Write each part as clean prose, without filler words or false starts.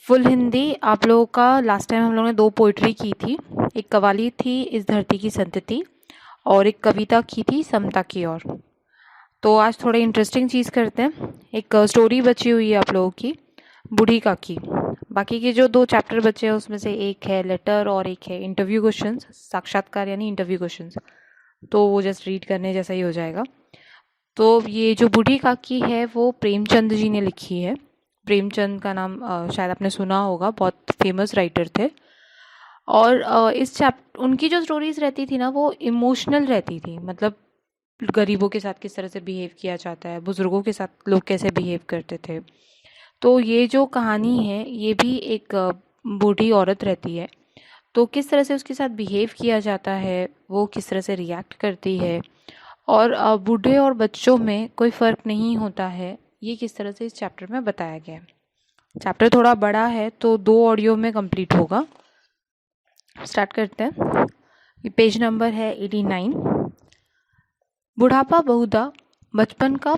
Full Hindi आप लोगों का लास्ट टाइम हम लोगों ने 2 पोइट्री की थी। एक कव्वाली थी इस धरती की संतति और एक कविता की थी समता की ओर। तो आज थोड़ा इंटरेस्टिंग चीज़ करते हैं। एक स्टोरी बची हुई है आप लोगों की, बूढ़ी काकी। बाकी के जो 2 चैप्टर बचे हैं उसमें से एक है लेटर और एक है इंटरव्यू क्वेश्चंस, साक्षात्कार यानी इंटरव्यू क्वेश्चंस। तो वो जस्ट रीड करने जैसा ही हो जाएगा। तो ये जो बूढ़ी काकी है वो प्रेमचंद जी ने लिखी है। प्रेमचंद का नाम शायद आपने सुना होगा, बहुत फेमस राइटर थे। और उनकी जो स्टोरीज रहती थी ना वो इमोशनल रहती थी। मतलब गरीबों के साथ किस तरह से बिहेव किया जाता है, बुजुर्गों के साथ लोग कैसे बिहेव करते थे। तो ये जो कहानी है ये भी एक बूढ़ी औरत रहती है, तो किस तरह से उसके साथ बिहेव किया जाता है, वो किस तरह से रिएक्ट करती है, और बूढ़े और बच्चों में कोई फ़र्क नहीं होता है, ये किस तरह से इस चैप्टर में बताया गया है। चैप्टर थोड़ा बड़ा है तो 2 ऑडियो में कंप्लीट होगा। स्टार्ट करते हैं। ये पेज नंबर है 89। बुढ़ापा बहुधा बचपन का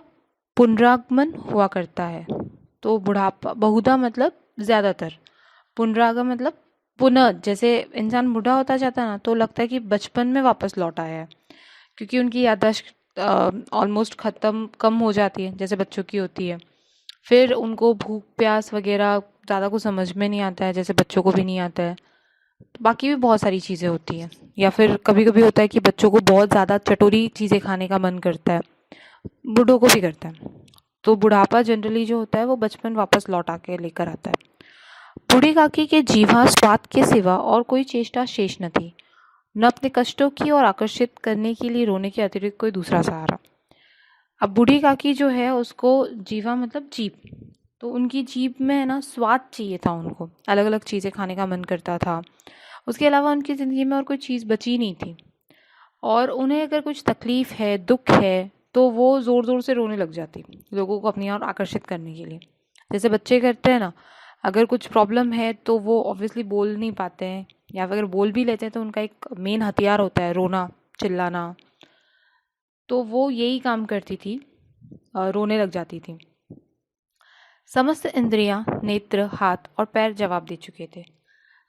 पुनरागमन हुआ करता है। तो बुढ़ापा बहुधा मतलब ज़्यादातर, पुनरागमन मतलब पुनः, जैसे इंसान बूढ़ा होता जाता है ना तो लगता है कि बचपन में वापस लौट आया है, क्योंकि उनकी याददाश्त ऑलमोस्ट कम हो जाती है जैसे बच्चों की होती है। फिर उनको भूख प्यास वगैरह ज़्यादा कुछ समझ में नहीं आता है, जैसे बच्चों को भी नहीं आता है। बाकी भी बहुत सारी चीज़ें होती हैं, या फिर कभी कभी होता है कि बच्चों को बहुत ज़्यादा चटोरी चीज़ें खाने का मन करता है, बूढ़ों को भी करता है। तो बुढ़ापा जनरली जो होता है वो बचपन वापस लौटा के लेकर आता है। बूढ़ी काकी के जीवा स्वाद के सिवा और कोई चेष्टा शेष न थी, न अपने कष्टों की और आकर्षित करने के लिए रोने के अतिरिक्त कोई दूसरा सहारा। अब बूढ़ी काकी जो है उसको जीवा मतलब जीभ, तो उनकी जीभ में है ना स्वाद चाहिए था, उनको अलग अलग चीज़ें खाने का मन करता था। उसके अलावा उनकी ज़िंदगी में और कोई चीज़ बची नहीं थी, और उन्हें अगर कुछ तकलीफ़ है, दुख है, तो वो ज़ोर ज़ोर से रोने लग जाती, लोगों को अपनी ओर आकर्षित करने के लिए, जैसे बच्चे करते हैं ना। अगर कुछ प्रॉब्लम है तो वो ऑब्वियसली बोल नहीं पाते हैं, या अगर बोल भी लेते हैं तो उनका एक मेन हथियार होता है रोना, चिल्लाना। तो वो यही काम करती थी, रोने लग जाती थी। समस्त इंद्रियां, नेत्र, हाथ और पैर जवाब दे चुके थे।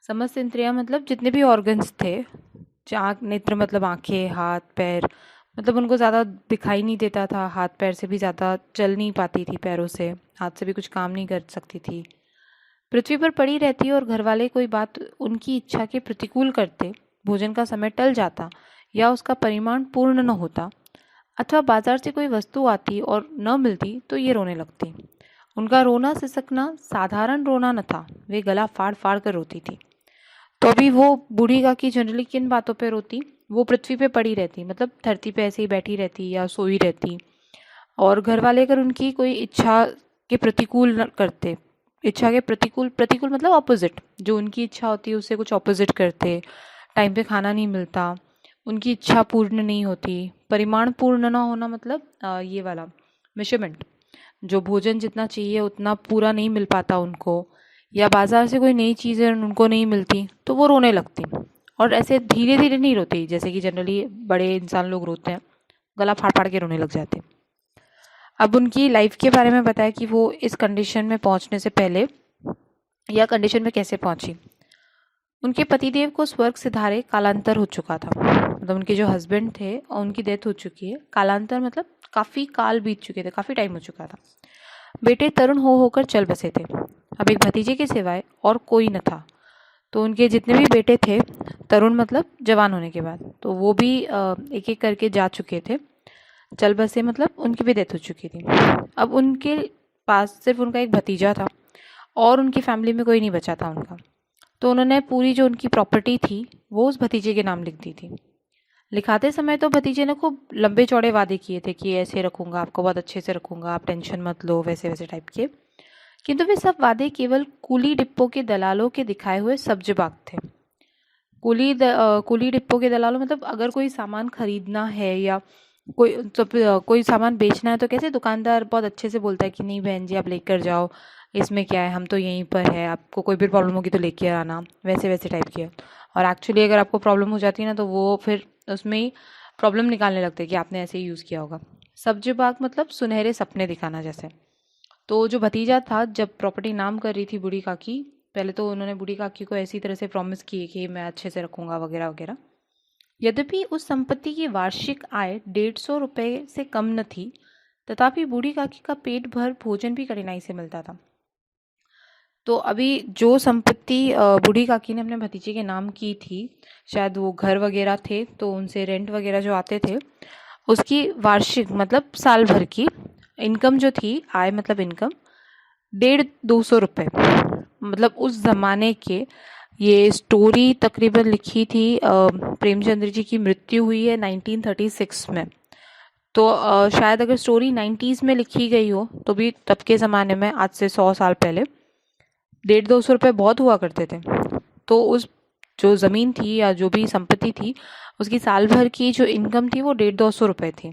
समस्त इंद्रियां मतलब जितने भी ऑर्गन्स थे, नेत्र मतलब आंखें, हाथ पैर, मतलब उनको ज़्यादा दिखाई नहीं देता था, हाथ पैर से भी ज़्यादा चल नहीं पाती थी, पैरों से हाथ से भी कुछ काम नहीं कर सकती थी। पृथ्वी पर पड़ी रहती और घर वाले कोई बात उनकी इच्छा के प्रतिकूल करते, भोजन का समय टल जाता या उसका परिमाण पूर्ण न होता, अथवा बाजार से कोई वस्तु आती और न मिलती तो ये रोने लगती। उनका रोना सिसकना साधारण रोना न था, वे गला फाड़ फाड़ कर रोती थी। तो अभी वो बूढ़ी काकी जनरली किन बातों पे रोती, वो पृथ्वी पे पड़ी रहती, मतलब धरती पे ऐसे ही बैठी रहती या सोई रहती, और घर वाले अगर उनकी कोई इच्छा के प्रतिकूल करते, इच्छा के प्रतिकूल, प्रतिकूल मतलब ऑपोजिट, जो उनकी इच्छा होती है उससे कुछ ऑपोजिट करते, टाइम पे खाना नहीं मिलता, उनकी इच्छा पूर्ण नहीं होती, परिमाण पूर्ण ना होना मतलब ये वाला मेजरमेंट, जो भोजन जितना चाहिए उतना पूरा नहीं मिल पाता उनको, या बाजार से कोई नई चीज़ें उनको नहीं मिलती तो वो रोने लगती। और ऐसे धीरे धीरे नहीं रोती जैसे कि जनरली बड़े इंसान लोग रोते हैं, गला फाड़ फाड़ के रोने लग जाते। अब उनकी लाइफ के बारे में बताया कि वो इस कंडीशन में पहुंचने से पहले या कंडीशन में कैसे पहुंची। उनके पतिदेव को स्वर्ग सिधारे कालांतर हो चुका था, मतलब उनके जो हस्बैंड थे और उनकी डेथ हो चुकी है। कालांतर मतलब काफ़ी काल बीत चुके थे, काफ़ी टाइम हो चुका था। बेटे तरुण हो होकर चल बसे थे, अब एक भतीजे के सिवाय और कोई न था। तो उनके जितने भी बेटे थे, तरुण मतलब जवान होने के बाद, तो वो भी एक एक करके जा चुके थे, चल बसे मतलब उनकी भी डेथ हो चुकी थी। अब उनके पास सिर्फ उनका एक भतीजा था और उनकी फैमिली में कोई नहीं बचा था उनका। तो उन्होंने पूरी जो उनकी प्रॉपर्टी थी वो उस भतीजे के नाम लिख दी थी। लिखाते समय तो भतीजे ने खूब लंबे चौड़े वादे किए थे कि ऐसे रखूंगा आपको, बहुत अच्छे से रखूंगा, आप टेंशन मत लो, वैसे वैसे टाइप के। किंतु वे सब वादे केवल कुली डिप्पो के दलालों के दिखाए हुए सब्ज बाग थे। कुली डिप्पो के दलालों मतलब अगर कोई सामान खरीदना है या कोई सामान बेचना है तो कैसे दुकानदार बहुत अच्छे से बोलता है कि नहीं बहन जी आप लेकर जाओ, इसमें क्या है, हम तो यहीं पर है, आपको कोई भी प्रॉब्लम होगी तो लेके आना, वैसे वैसे टाइप की है। और एक्चुअली अगर आपको प्रॉब्लम हो जाती है ना तो वो फिर उसमें ही प्रॉब्लम निकालने लगते हैं कि आपने ऐसे ही यूज़ किया होगा। सब्ज बाग मतलब सुनहरे सपने दिखाना जैसे। तो जो भतीजा था जब प्रॉपर्टी नाम कर रही थी बूढ़ी काकी, पहले तो उन्होंने बूढ़ी काकी को ऐसी तरह से प्रॉमिस किए कि मैं अच्छे से रखूँगा वगैरह वगैरह। यद्यपि उस संपत्ति की वार्षिक आय 150 रुपये से कम न थी, तथापि बूढ़ी काकी का पेट भर भोजन भी कठिनाई से मिलता था। तो अभी जो संपत्ति बूढ़ी काकी ने अपने भतीजे के नाम की थी, शायद वो घर वगैरह थे तो उनसे रेंट वगैरह जो आते थे, उसकी वार्षिक मतलब साल भर की इनकम जो थी, आय मतलब इनकम 150-200 रुपये, मतलब उस ज़माने के। ये स्टोरी तकरीबन लिखी थी प्रेमचंद्र जी की मृत्यु हुई है 1936 में। तो शायद अगर स्टोरी 90s में लिखी गई हो तो भी तब के ज़माने में, आज से 100 साल पहले 150-200 रुपये बहुत हुआ करते थे। तो उस जो ज़मीन थी या जो भी संपत्ति थी, उसकी साल भर की जो इनकम थी वो 150-200 रुपये थी।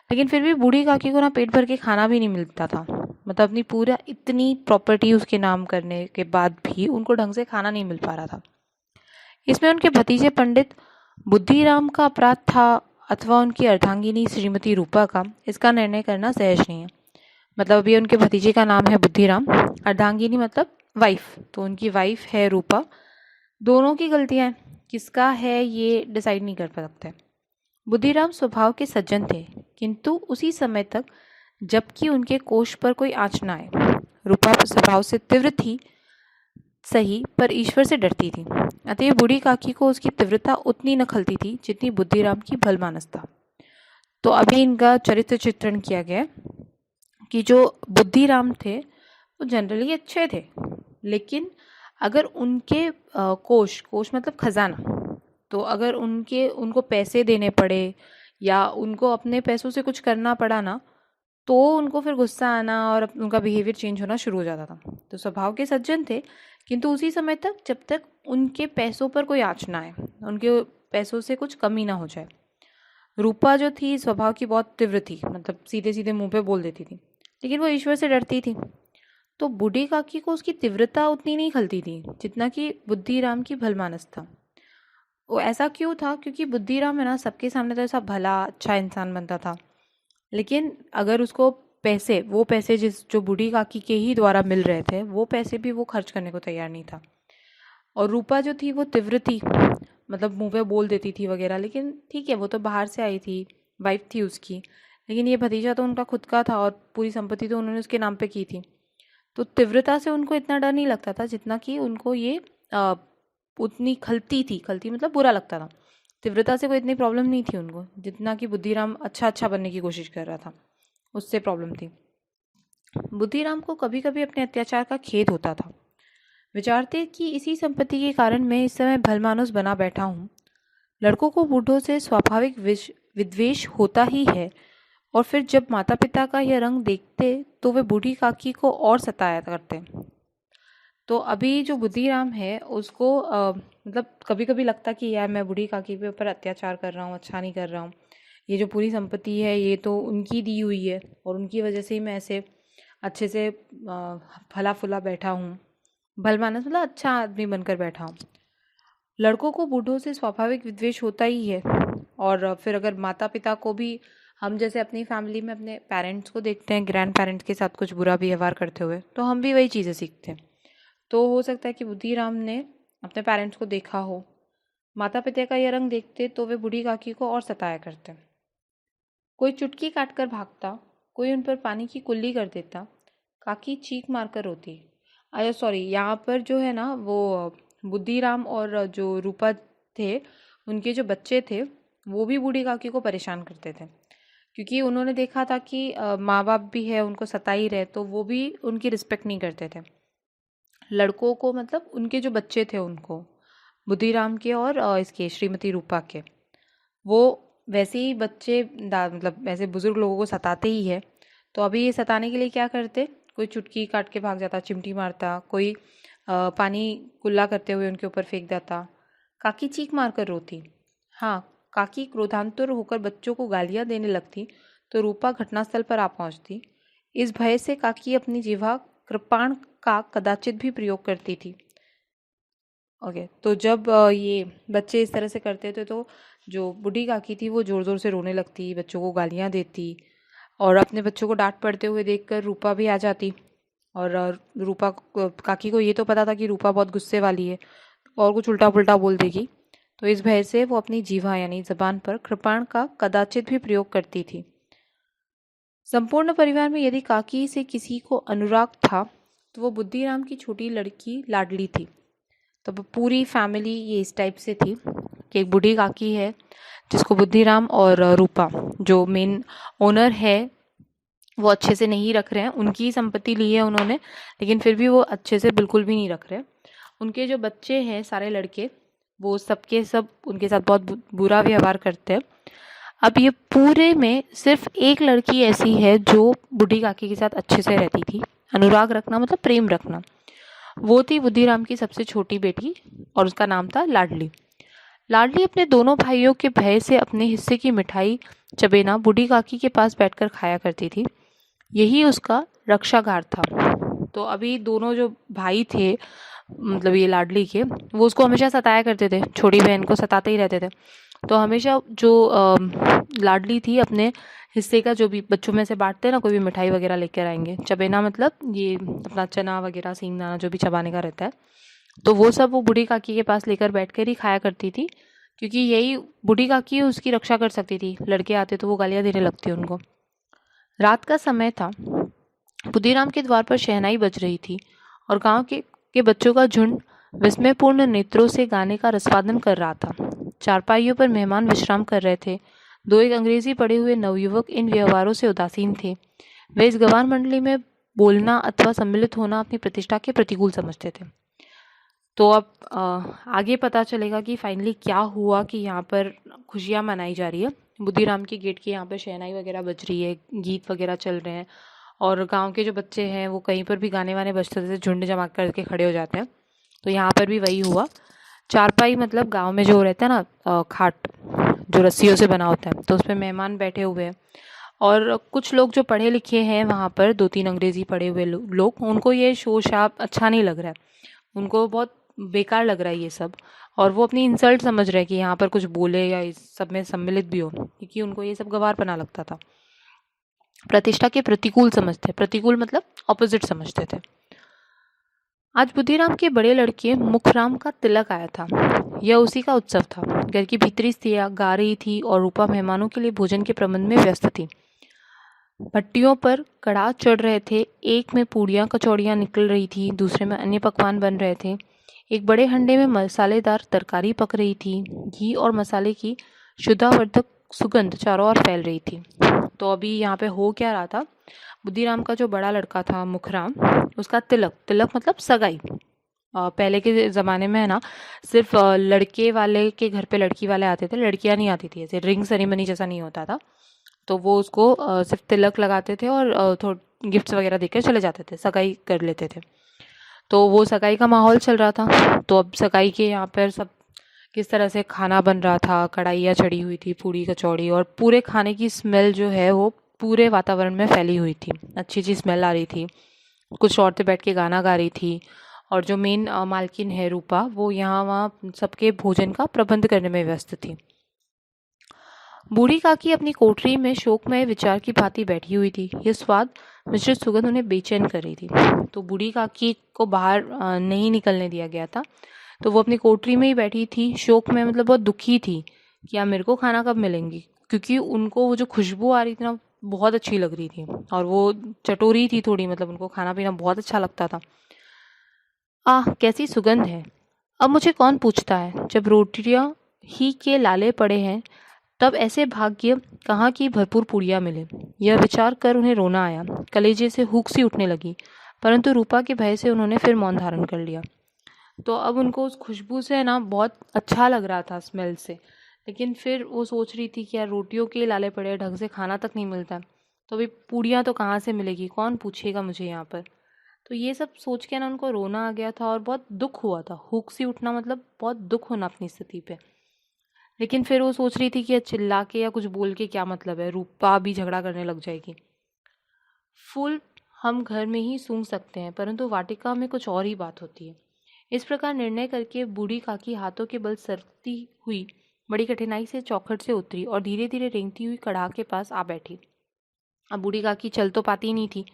लेकिन फिर भी बूढ़ी काकी को ना पेट भर के खाना भी नहीं मिलता था। मतलब अपनी पूरा इतनी प्रॉपर्टी उसके नाम करने के बाद भी उनको ढंग से खाना नहीं मिल पा रहा था। इसमें उनके भतीजे पंडित बुद्धिराम का अपराध था अथवा उनकी अर्धांगिनी श्रीमती रूपा का, इसका निर्णय करना सहज नहीं है। मतलब अभी उनके भतीजे का नाम है बुद्धिराम, अर्धांगिनी मतलब वाइफ, तो उनकी वाइफ है रूपा। दोनों की गलतियां हैं, किसका है ये डिसाइड नहीं कर सकते। बुद्धिराम स्वभाव के सज्जन थे, किंतु उसी समय तक जबकि उनके कोष पर कोई आँच न आए। रूपा स्वभाव से तीव्र थी सही, पर ईश्वर से डरती थी, अतः बूढ़ी काकी को उसकी तीव्रता उतनी न खलती थी जितनी बुद्धिराम की भलमानस था। तो अभी इनका चरित्र चित्रण किया गया कि जो बुद्धिराम थे वो जनरली अच्छे थे, लेकिन अगर उनके कोष मतलब खजाना, तो अगर उनको पैसे देने पड़े या उनको अपने पैसों से कुछ करना पड़ा ना, तो उनको फिर गुस्सा आना और उनका बिहेवियर चेंज होना शुरू हो जाता था। तो स्वभाव के सज्जन थे, किंतु उसी समय तक जब तक उनके पैसों पर कोई आँच ना आए, उनके पैसों से कुछ कमी ना हो जाए। रूपा जो थी स्वभाव की बहुत तीव्र थी, मतलब सीधे सीधे मुंह पे बोल देती थी, लेकिन वो ईश्वर से डरती थी। तो बूढ़ी काकी को उसकी तीव्रता उतनी नहीं खलती थी जितना कि बुद्धिराम की भलमानस था। वो ऐसा क्यों था? क्योंकि बुद्धिराम है ना, सबके सामने तो ऐसा भला अच्छा इंसान बनता था, लेकिन अगर उसको वो पैसे जो बूढ़ी काकी के ही द्वारा मिल रहे थे, वो पैसे भी वो खर्च करने को तैयार नहीं था। और रूपा जो थी वो तीव्र थी, मतलब मुंह पे बोल देती थी वगैरह, लेकिन ठीक है, वो तो बाहर से आई थी, वाइफ थी उसकी, लेकिन ये भतीजा तो उनका खुद का था और पूरी संपत्ति तो उन्होंने उसके नाम पे की थी। तो तीव्रता से उनको इतना डर नहीं लगता था जितना कि उनको ये उतनी खलती मतलब बुरा लगता था। तीव्रता से कोई इतनी प्रॉब्लम नहीं थी उनको, जितना कि बुद्धिराम अच्छा बनने की कोशिश कर रहा था, उससे प्रॉब्लम थी। बुद्धिराम को कभी कभी अपने अत्याचार का खेद होता था। विचारते कि इसी संपत्ति के कारण मैं इस समय भलमानुस बना बैठा हूँ। लड़कों को बूढ़ों से स्वाभाविक विद्वेष होता ही है, और फिर जब माता पिता का यह रंग देखते तो वे बूढ़ी काकी को और सताया करते। तो अभी जो बुद्धिराम है उसको मतलब कभी कभी लगता कि यार मैं बूढ़ी काकी के ऊपर अत्याचार कर रहा हूँ, अच्छा नहीं कर रहा हूँ, ये जो पूरी संपत्ति है ये तो उनकी दी हुई है और उनकी वजह से ही मैं ऐसे अच्छे से फला फुला बैठा हूँ, भलमानस मतलब अच्छा आदमी बनकर बैठा हूँ। लड़कों को बूढ़ों से स्वाभाविक विद्वेष होता ही है, और फिर अगर माता पिता को भी हम जैसे अपनी फैमिली में अपने पेरेंट्स को देखते हैं ग्रैंड पेरेंट्स के साथ कुछ बुरा व्यवहार करते हुए, तो हम भी वही चीज़ें सीखते हैं। तो हो सकता है कि बुद्धिराम ने अपने पेरेंट्स को देखा हो, माता पिता का यह रंग देखते तो वे बूढ़ी काकी को और सताया करते। कोई चुटकी काट कर भागता, कोई उन पर पानी की कुल्ली कर देता, काकी चीख मारकर रोती। अरे सॉरी, यहाँ पर जो है ना वो बुद्धिराम और जो रूपा थे, उनके जो बच्चे थे वो भी बूढ़ी काकी को परेशान करते थे, क्योंकि उन्होंने देखा था कि माँ बाप भी है उनको सता ही रहे, तो वो भी उनकी रिस्पेक्ट नहीं करते थे। लड़कों को मतलब उनके जो बच्चे थे उनको, बुद्धिराम के और इसके श्रीमती रूपा के, वो वैसे ही बच्चे मतलब वैसे बुजुर्ग लोगों को सताते ही है। तो अभी ये सताने के लिए क्या करते, कोई चुटकी काट के भाग जाता, चिमटी मारता, कोई पानी कुल्ला करते हुए उनके ऊपर फेंक देता, काकी चीख मार कर रोती। हाँ, काकी क्रोधांतुर होकर बच्चों को गालियाँ देने लगती तो रूपा घटनास्थल पर आ पहुँचती। इस भय से काकी अपनी जिह्वा कृपाण का कदाचित भी प्रयोग करती थी। ओके, तो जब ये बच्चे इस तरह से करते थे तो जो बूढ़ी काकी थी वो ज़ोर ज़ोर से रोने लगती, बच्चों को गालियाँ देती, और अपने बच्चों को डांट पड़ते हुए देखकर रूपा भी आ जाती और काकी को ये तो पता था कि रूपा बहुत गुस्से वाली है और कुछ उल्टा पुल्टा बोल देगी, तो इस भय से वो अपनी जीवा यानी जबान पर कृपाण का कदाचित भी प्रयोग करती थी। संपूर्ण परिवार में यदि काकी से किसी को अनुराग था तो वो बुद्धिराम की छोटी लड़की लाडली थी। तो पूरी फैमिली ये इस टाइप से थी कि एक बूढ़ी काकी है जिसको बुद्धिराम और रूपा जो मेन ओनर है वो अच्छे से नहीं रख रहे हैं। उनकी संपत्ति ली है उन्होंने, लेकिन फिर भी वो अच्छे से बिल्कुल भी नहीं रख रहे। उनके जो बच्चे हैं सारे लड़के, वो सबके सब उनके साथ बहुत बुरा व्यवहार करते हैं। अब ये पूरे में सिर्फ एक लड़की ऐसी है जो बूढ़ी काकी के साथ अच्छे से रहती थी। अनुराग रखना मतलब प्रेम रखना। वो थी बुद्धिराम की सबसे छोटी बेटी और उसका नाम था लाडली। लाडली अपने दोनों भाइयों के भय से अपने हिस्से की मिठाई चबेना बूढ़ी काकी के पास बैठकर खाया करती थी। यही उसका रक्षागार था। तो अभी दोनों जो भाई थे, मतलब ये लाडली के, वो उसको हमेशा सताया करते थे, छोटी बहन को सताते ही रहते थे। तो हमेशा जो लाडली थी अपने हिस्से का जो भी बच्चों में से बांटते हैं ना, कोई भी मिठाई वगैरह लेकर आएंगे, चबेना मतलब ये अपना चना वगैरह सींगदाना जो भी चबाने का रहता है, तो वो सब वो बूढ़ी काकी के पास लेकर बैठकर ही खाया करती थी, क्योंकि यही बूढ़ी काकी उसकी रक्षा कर सकती थी। लड़के आते तो वो गालियाँ देने लगती उनको। रात का समय था। बुद्धिराम के द्वार पर शहनाई बज रही थी और गांव के बच्चों का झुंड विस्मयपूर्ण नेत्रों से गाने का रसवादन कर रहा था। चारपाइयों पर मेहमान विश्राम कर रहे थे। दो एक अंग्रेजी पढ़े हुए नवयुवक इन व्यवहारों से उदासीन थे। वे इस गवार मंडली में बोलना अथवा सम्मिलित होना अपनी प्रतिष्ठा के प्रतिकूल समझते थे। तो अब आगे पता चलेगा कि फाइनली क्या हुआ कि यहाँ पर खुशियाँ मनाई जा रही है। बुद्धिराम के गेट के यहाँ पर शहनाई वगैरह बज रही है, गीत वगैरह चल रहे हैं और गांव के जो बच्चे हैं वो कहीं पर भी गाने वाने बजते थे झुंड जमा करके खड़े हो जाते हैं। तो यहाँ पर भी वही हुआ। चारपाई मतलब गांव में जो रहता है ना, खाट जो रस्सियों से बना होता है, तो उस पर मेहमान बैठे हुए हैं और कुछ लोग जो पढ़े लिखे हैं वहाँ पर, 2-3 अंग्रेजी पढ़े हुए लोग, उनको ये शोर शराब अच्छा नहीं लग रहा है। उनको बहुत बेकार लग रहा है ये सब, और वो अपनी इंसल्ट समझ रहे हैं कि यहाँ पर कुछ बोले या इस सब में सम्मिलित भी हो, क्योंकि उनको ये सब गवारपना लगता था। प्रतिष्ठा के प्रतिकूल समझते, प्रतिकूल मतलब ऑपोजिट समझते थे। आज बुद्धिराम के बड़े लड़के मुखराम का तिलक आया था। यह उसी का उत्सव था। घर की भीतरी स्त्रियां गा रही थी और रूपा मेहमानों के लिए भोजन के प्रबंध में व्यस्त थी। भट्टियों पर कड़ाह चढ़ रहे थे। एक में पूड़ियाँ कचौड़ियाँ निकल रही थी, दूसरे में अन्य पकवान बन रहे थे। एक बड़े हंडे में मसालेदार तरकारी पक रही थी। घी और मसाले की शुद्धावर्धक सुगंध चारों ओर फैल रही थी। तो अभी यहाँ पे हो क्या रहा था, बुद्धिराम का जो बड़ा लड़का था मुखराम, उसका तिलक, तिलक मतलब सगाई। पहले के ज़माने में है ना, सिर्फ लड़के वाले के घर पे लड़की वाले आते थे, लड़कियां नहीं आती थी। ऐसे रिंग सेरेमनी जैसा नहीं होता था। तो वो उसको सिर्फ तिलक लगाते थे और थोड़े गिफ्ट्स वगैरह देकर चले जाते थे, सगाई कर लेते थे। तो वो सगाई का माहौल चल रहा था। तो अब सगाई के यहाँ पर सब किस तरह से खाना बन रहा था, कढ़ाइयाँ चढ़ी हुई थी, पूड़ी कचौड़ी, और पूरे खाने की स्मेल जो है वो पूरे वातावरण में फैली हुई थी। अच्छी अच्छी स्मेल आ रही थी। कुछ औरतें बैठ के गाना गा रही थी और जो मेन मालकिन है रूपा, वो यहाँ वहाँ सबके भोजन का प्रबंध करने में व्यस्त थी। बूढ़ी काकी अपनी कोठरी में शोकमय विचार की भांति बैठी हुई थी। यह स्वाद मिश्रित सुगंध उन्हें बेचैन कर रही थी। तो बूढ़ी काकी को बाहर नहीं निकलने दिया गया था, तो वो अपनी कोठरी में ही बैठी थी। शोक में मतलब बहुत दुखी थी कि यार मेरे को खाना कब मिलेंगी, क्योंकि उनको वो जो खुशबू आ रही थी ना बहुत अच्छी लग रही थी और वो चटोरी थी थोड़ी, मतलब उनको खाना पीना बहुत अच्छा लगता था। आह कैसी सुगंध है। अब मुझे कौन पूछता है, जब रोटियां ही के लाले पड़े हैं तब ऐसे भाग्य कहाँ की भरपूर पूड़ियाँ मिले। यह विचार कर उन्हें रोना आया। कलेजे से हुक सी उठने लगी, परंतु रूपा के भय से उन्होंने फिर मौन धारण कर लिया। तो अब उनको उस खुशबू से ना बहुत अच्छा लग रहा था, स्मेल से, लेकिन फिर वो सोच रही थी कि यार रोटियों के लाले पड़े, ढंग से खाना तक नहीं मिलता, तो अभी पूड़ियाँ तो कहाँ से मिलेगी, कौन पूछेगा मुझे यहाँ पर। तो ये सब सोच के ना उनको रोना आ गया था और बहुत दुख हुआ था। हुक सी उठना मतलब बहुत दुख होना अपनी स्थिति पे। लेकिन फिर वो सोच रही थी कि चिल्ला के या कुछ बोल के क्या मतलब है, रूपा भी झगड़ा करने लग जाएगी। फूल हम घर में ही सूंघ सकते हैं, परंतु वाटिका में कुछ और ही बात होती है। इस प्रकार निर्णय करके बूढ़ी काकी हाथों के बल सरकती हुई बड़ी कठिनाई से चौखट से उतरी और धीरे धीरे रेंगती हुई कड़ाह के पास आ बैठी। अब बूढ़ी काकी चल तो पाती नहीं थी,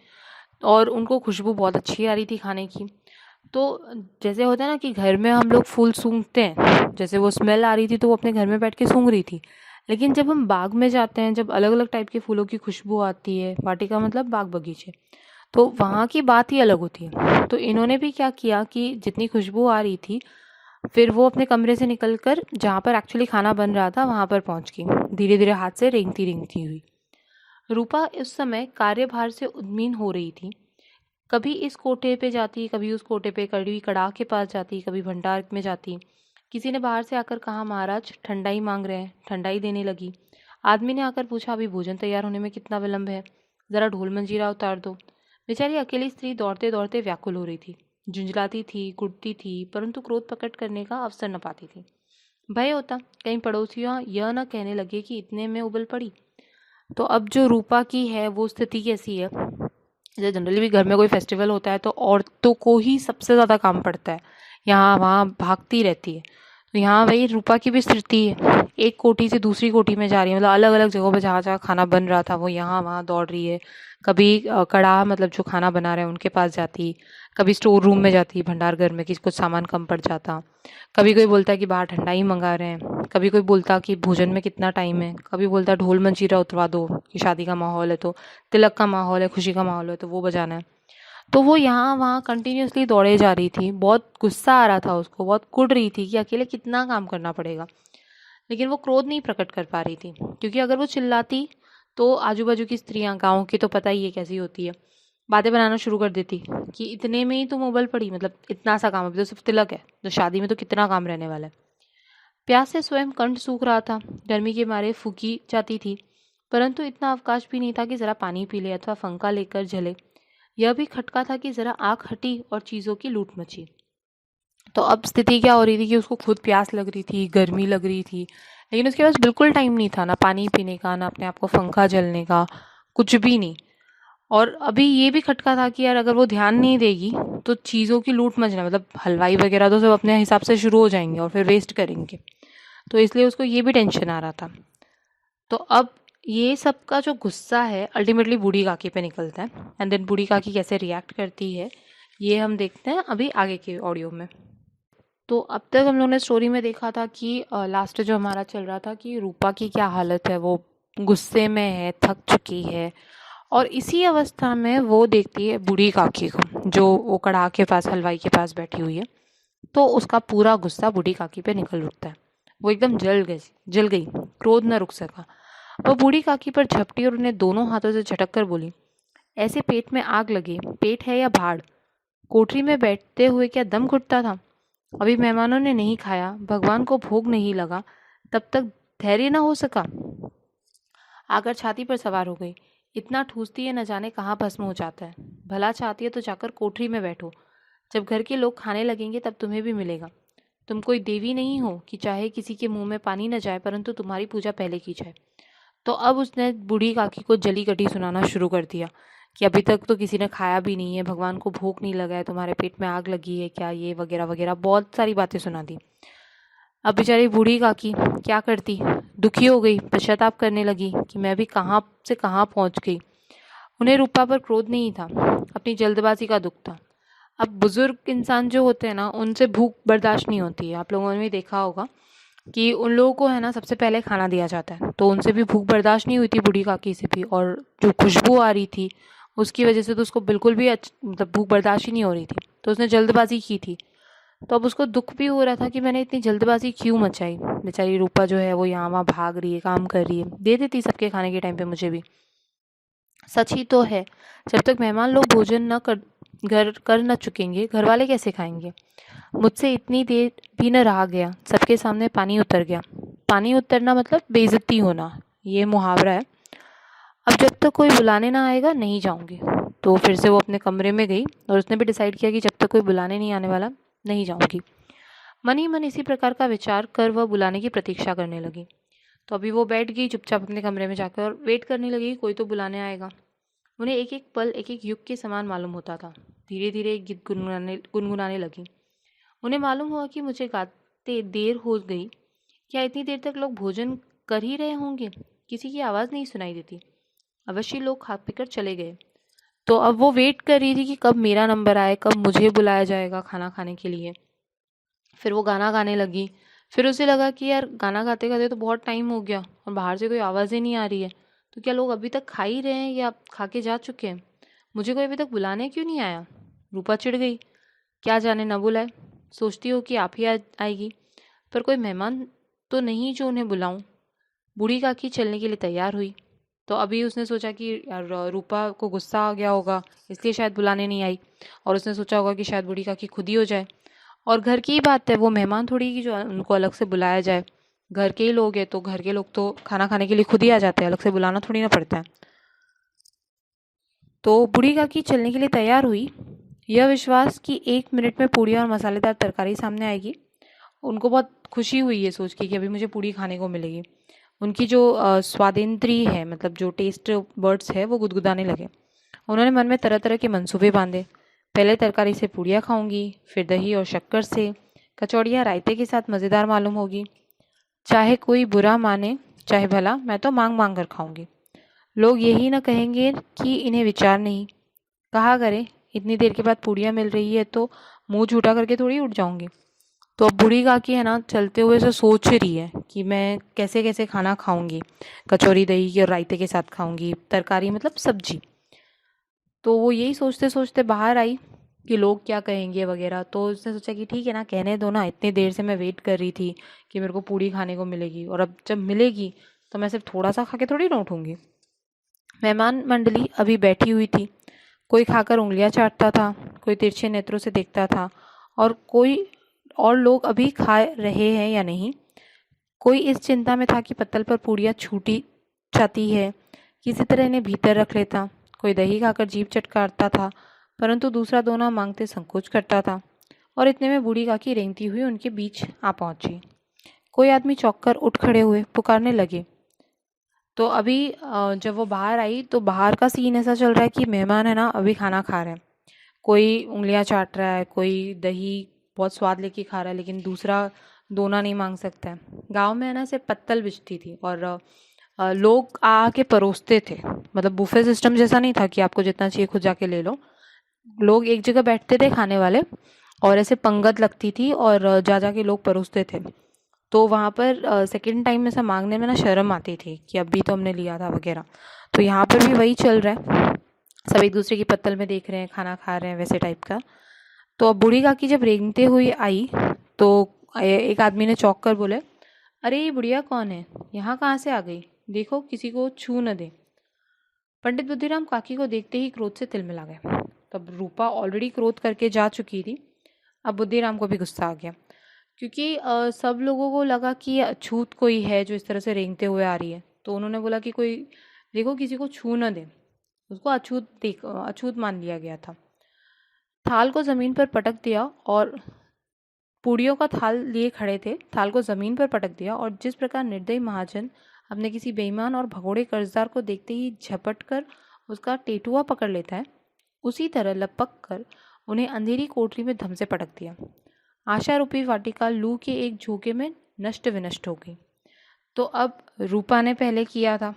और उनको खुशबू बहुत अच्छी आ रही थी खाने की। तो जैसे होता है ना कि घर में हम लोग फूल सूंघते हैं, जैसे वो स्मेल आ रही थी तो वो अपने घर में बैठ के सूंघ रही थी। लेकिन जब हम बाग में जाते हैं, जब अलग अलग टाइप के फूलों की खुशबू आती है, वाटिका मतलब बाग बगीचे, तो वहाँ की बात ही अलग होती है। तो इन्होंने भी क्या किया कि जितनी खुशबू आ रही थी, फिर वो अपने कमरे से निकलकर जहाँ पर एक्चुअली खाना बन रहा था वहाँ पर पहुँच गई, धीरे धीरे हाथ से रेंगती रेंगती हुई। रूपा उस समय कार्यभार से उद्मीन हो रही थी। कभी इस कोठे पे जाती, कभी उस कोठे पे, कभी कड़ाह के पास जाती, कभी भंडार में जाती। किसी ने बाहर से आकर कहा, महाराज ठंडाई मांग रहे हैं। ठंडाई देने लगी। आदमी ने आकर पूछा, अभी भोजन तैयार होने में कितना विलंब है, जरा ढोल मंजीरा उतार दो। बेचारी अकेली स्त्री दौड़ते दौड़ते व्याकुल हो रही थी, झुंझलाती थी, कुटती थी, परंतु क्रोध प्रकट करने का अवसर न पाती थी। भय होता कहीं पड़ोसियों यह न कहने लगे कि इतने में उबल पड़ी। तो अब जो रूपा की है वो स्थिति कैसी है, जैसे जनरली भी घर में कोई फेस्टिवल होता है तो औरतों को ही सबसे ज़्यादा काम पड़ता है, यहाँ वहाँ भागती रहती है। तो यहाँ वही रूपा की भी स्थिति है, एक कोठी से दूसरी कोठी में जा रही है, मतलब अलग अलग जगहों पर जहाँ जहाँ खाना बन रहा था वो यहाँ वहाँ दौड़ रही है। कभी कड़ाह मतलब जो खाना बना रहे हैं उनके पास जाती, कभी स्टोर रूम में जाती, भंडार घर में कि कुछ सामान कम पड़ जाता। कभी कोई बोलता है कि बाहर ठंडा ही मंगा रहे हैं, कभी कोई बोलता कि भोजन में कितना टाइम है, कभी बोलता ढोल मंजीरा उतरवा दो कि शादी का माहौल है, तो तिलक का माहौल है, खुशी का माहौल है तो वो बजाना है। तो वो यहाँ वहाँ कंटिन्यूअसली दौड़े जा रही थी। बहुत गुस्सा आ रहा था उसको, बहुत कुढ़ रही थी कि अकेले कितना काम करना पड़ेगा। लेकिन वो क्रोध नहीं प्रकट कर पा रही थी, क्योंकि अगर वो चिल्लाती तो आजू बाजू की स्त्रियाँ, गाँव की तो पता ही है कैसी होती है, बातें बनाना शुरू कर देती कि इतने में ही तुम उबल पड़ी, मतलब इतना सा काम, अभी तो सिर्फ तिलक है, तो शादी में तो कितना काम रहने वाला है। प्यास से स्वयं कंठ सूख रहा था, गर्मी के मारे फूकी जाती थी, परंतु इतना अवकाश भी नहीं था कि जरा पानी पी ले अथवा फंका लेकर झले। यह भी खटका था कि जरा आंख हटी और चीजों की लूट मची। तो अब स्थिति क्या हो रही थी कि उसको खुद प्यास लग रही थी, गर्मी लग रही थी, लेकिन उसके पास बिल्कुल टाइम नहीं था, ना पानी पीने का, ना अपने आप को पंखा झलने का, कुछ भी नहीं। और अभी ये भी खटका था कि यार अगर वो ध्यान नहीं देगी तो चीज़ों की लूट मचना, मतलब हलवाई वगैरह तो सब अपने हिसाब से शुरू हो जाएंगे और फिर वेस्ट करेंगे। तो इसलिए उसको ये भी टेंशन आ रहा था। तो अब ये सब का जो गुस्सा है अल्टीमेटली बूढ़ी काकी पे निकलता है, एंड देन बूढ़ी काकी कैसे रिएक्ट करती है ये हम देखते हैं अभी आगे के ऑडियो में। तो अब तक हम लोगों ने स्टोरी में देखा था कि लास्ट जो हमारा चल रहा था कि रूपा की क्या हालत है, वो गुस्से में है, थक चुकी है, और इसी अवस्था में वो देखती है बूढ़ी काकी को, जो वो कड़ाह के पास, हलवाई के पास बैठी हुई है। तो उसका पूरा गुस्सा बूढ़ी काकी पे निकल उठता है। वो एकदम जल गई, क्रोध न रुक सका। वो बूढ़ी काकी पर झपटी और उन्हें दोनों हाथों से झटक कर बोली, ऐसे पेट में आग लगे, पेट है या भाड़? कोठरी में बैठते हुए क्या दम घुटता था? अभी मेहमानों ने नहीं खाया, भगवान को भोग नहीं लगा, तब तक धैर्य न हो सका? आकर छाती पर सवार हो गई। इतना ठूसती है न जाने कहाँ भस्म हो जाता है। भला चाहती है तो जाकर कोठरी में बैठो, जब घर के लोग खाने लगेंगे तब तुम्हें भी मिलेगा। तुम कोई देवी नहीं हो कि चाहे किसी के मुंह में पानी न जाए, परंतु तुम्हारी पूजा पहले की जाए। तो अब उसने बूढ़ी काकी को जली कटी सुनाना शुरू कर दिया कि अभी तक तो किसी ने खाया भी नहीं है, भगवान को भूख नहीं लगा है, तुम्हारे पेट में आग लगी है क्या, ये वगैरह वगैरह बहुत सारी बातें सुना दी। अब बेचारी बूढ़ी काकी क्या करती, दुखी हो गई, पश्चाताप करने लगी कि मैं भी कहाँ से कहाँ पहुँच गई। उन्हें रूपा पर क्रोध नहीं था, अपनी जल्दबाजी का दुख था। अब बुजुर्ग इंसान जो होते हैं ना, उनसे भूख बर्दाश्त नहीं होती है। आप लोगों ने भी देखा होगा कि उन लोगों को है ना सबसे पहले खाना दिया जाता है, तो उनसे भी भूख बर्दाश्त नहीं हुई थी बूढ़ी काकी से भी, और जो खुशबू आ रही थी उसकी वजह से तो उसको बिल्कुल भी मतलब भूख बर्दाश्त ही नहीं हो रही थी, तो उसने जल्दबाजी की थी। तो अब उसको दुख भी हो रहा था कि मैंने इतनी जल्दबाजी क्यों मचाई। बेचारी रूपा जो है वो यहाँ वहाँ भाग रही है, काम कर रही है, दे देती सबके खाने के टाइम पे मुझे भी। सच ही तो है, जब तक मेहमान लोग भोजन न कर न चुकेंगे, घर वाले कैसे खाएंगे? मुझसे इतनी देर भी न रहा गया, सबके सामने पानी उतर गया। पानी उतरना मतलब बेइज्जती होना, ये मुहावरा है। अब जब तक कोई बुलाने ना आएगा नहीं जाऊंगी। तो फिर से वो अपने कमरे में गई और उसने भी डिसाइड किया कि जब तक कोई बुलाने नहीं आने वाला नहीं जाऊंगी। मन ही मन इसी प्रकार का विचार कर वह बुलाने की प्रतीक्षा करने लगी। तो अभी वो बैठ गई चुपचाप अपने कमरे में जाकर और वेट करने लगी कोई तो बुलाने आएगा। उन्हें एक एक पल एक एक युग के समान मालूम होता था। धीरे धीरे एक गीत गुनगुनाने लगी। उन्हें मालूम हुआ कि मुझे गाते देर हो गई। क्या इतनी देर तक लोग भोजन कर ही रहे होंगे? किसी की आवाज़ नहीं सुनाई देती। अवश्य लोग खा पीकर चले गए। तो अब वो वेट कर रही थी कि कब मेरा नंबर आए, कब मुझे बुलाया जाएगा खाना खाने के लिए। फिर वो गाना गाने लगी। फिर उसे लगा कि यार गाना गाते गाते तो बहुत टाइम हो गया और बाहर से कोई आवाज़ ही नहीं आ रही है, तो क्या लोग अभी तक खा ही रहे हैं या खा के जा चुके हैं? मुझे कोई अभी तक बुलाने क्यों नहीं आया? रूपा चिढ़ गई, क्या जाने न बुलाए, सोचती हो कि आप ही आएगी, पर कोई मेहमान तो नहीं जो उन्हें बुलाऊं। बूढ़ी काकी चलने के लिए तैयार हुई। तो अभी उसने सोचा कि यार रूपा को गुस्सा आ गया होगा, इसलिए शायद बुलाने नहीं आई, और उसने सोचा होगा कि शायद बूढ़ी काकी खुद ही हो जाए। और घर की ही बात है, वो मेहमान थोड़ी कि जो उनको अलग से बुलाया जाए। घर के ही लोग हैं तो घर के लोग तो खाना खाने के लिए खुद ही आ जाते हैं, अलग से बुलाना थोड़ी ना पड़ता है। तो बूढ़ी काकी चलने के लिए तैयार हुई, यह विश्वास कि 1 मिनट में पूड़ी और मसालेदार तरकारी सामने आएगी। उनको बहुत खुशी हुई ये सोच के कि अभी मुझे पूड़ी खाने को मिलेगी। उनकी जो स्वादेंद्रिय है, मतलब जो टेस्ट बर्ड्स है, वो गुदगुदाने लगे। उन्होंने मन में तरह तरह के मंसूबे बांधे। पहले तरकारी से पूड़ियाँ खाऊंगी, फिर दही और शक्कर से, कचौड़ियाँ रायते के साथ मज़ेदार मालूम होगी। चाहे कोई बुरा माने चाहे भला, मैं तो मांग मांग कर खाऊंगी। लोग यही ना कहेंगे कि इन्हें विचार नहीं। कहा करें, इतनी देर के बाद पूड़ियाँ मिल रही है तो मुंह झूठा करके थोड़ी उठ जाऊंगी। तो अब बूढ़ी काकी है ना, चलते हुए से सोच रही है कि मैं कैसे कैसे खाना खाऊंगी। कचौरी दही की और रायते के साथ खाऊंगी, तरकारी मतलब सब्जी। तो वो यही सोचते सोचते बाहर आई कि लोग क्या कहेंगे वगैरह। तो उसने सोचा कि ठीक है ना, कहने दो ना, इतनी देर से मैं वेट कर रही थी कि मेरे को पूड़ी खाने को मिलेगी, और अब जब मिलेगी तो मैं सिर्फ थोड़ा सा खा के थोड़ी ना उठूंगी। मेहमान मंडली अभी बैठी हुई थी। कोई खाकर उंगलियां चाटता था, कोई तिरछे नेत्रों से देखता था, और लोग अभी खा रहे हैं या नहीं। कोई इस चिंता में था कि पत्तल पर पूड़ियाँ छूटी जाती है, किसी तरह इन्हें भीतर रख लेता। कोई दही खाकर जीभ चटकारता था, परंतु दूसरा दोना मांगते संकोच करता था। और इतने में बूढ़ी काकी रेंगती हुई उनके बीच आ पहुंची। कोई आदमी चौंक कर उठ खड़े हुए, पुकारने लगे। तो अभी जब वो बाहर आई तो बाहर का सीन ऐसा चल रहा है कि मेहमान है ना, अभी खाना खा रहे हैं। कोई उंगलियां चाट रहा है, कोई दही बहुत स्वाद लेके खा रहा है, लेकिन दूसरा दोना नहीं मांग सकता है। गांव में है ना सिर्फ पत्तल बिछती थी, और लोग आके परोसते थे। मतलब बुफे सिस्टम जैसा नहीं था कि आपको जितना चाहिए खुद जाके ले लो। लोग एक जगह बैठते थे खाने वाले, और ऐसे पंगत लगती थी, और जा जा के लोग परोसते थे। तो वहाँ पर सेकंड टाइम ऐसा मांगने में ना शर्म आती थी कि अभी तो हमने लिया था वगैरह। तो यहाँ पर भी वही चल रहा है, सब एक दूसरे की पत्तल में देख रहे हैं, खाना खा रहे हैं, वैसे टाइप का। तो अब बूढ़ी काकी जब रेंगते हुए आई तो एक आदमी ने चौंक कर बोले, अरे ये बुढ़िया कौन है, यहाँ कहाँ से आ गई? देखो किसी को छू न दे। पंडित बुद्धिराम काकी को देखते ही क्रोध से तिलमिला गए। तब रूपा ऑलरेडी क्रोध करके जा चुकी थी, अब बुद्धिराम को भी गुस्सा आ गया, क्योंकि सब लोगों को लगा कि अछूत कोई है जो इस तरह से रेंगते हुए आ रही है। तो उन्होंने बोला कि कोई देखो किसी को छू न दे। उसको अछूत मान लिया गया था। थाल को ज़मीन पर पटक दिया, और पूड़ियों का थाल लिए खड़े थे, थाल को ज़मीन पर पटक दिया, और जिस प्रकार निर्दयी महाजन अपने किसी बेईमान और भगोड़े कर्जदार को देखते ही झपट कर उसका टेटुआ पकड़ लेता है, उसी तरह लपक कर उन्हें अंधेरी कोठरी में धम से पटक दिया। आशा रूपी वाटिका लू के एक झोंके में नष्ट विनष्ट हो गई। तो अब रूपा ने पहले किया था,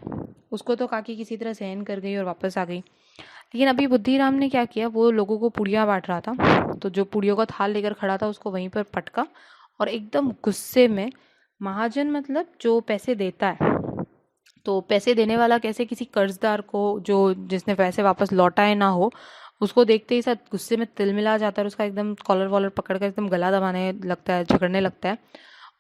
उसको तो काकी किसी तरह सहन कर गई और वापस आ गई। लेकिन अभी बुद्धिराम ने क्या किया, वो लोगों को पुड़िया बांट रहा था, तो जो पुड़ियों का थाल लेकर खड़ा था उसको वहीं पर पटका, और एकदम गुस्से में, महाजन मतलब जो पैसे देता है, तो पैसे देने वाला कैसे किसी कर्जदार को, जो जिसने पैसे वापस लौटाए ना हो, उसको देखते ही साथ गुस्से में तिलमिला जाता है, और उसका एकदम कॉलर वॉलर पकड़ कर एकदम गला दबाने लगता है, झगड़ने लगता है।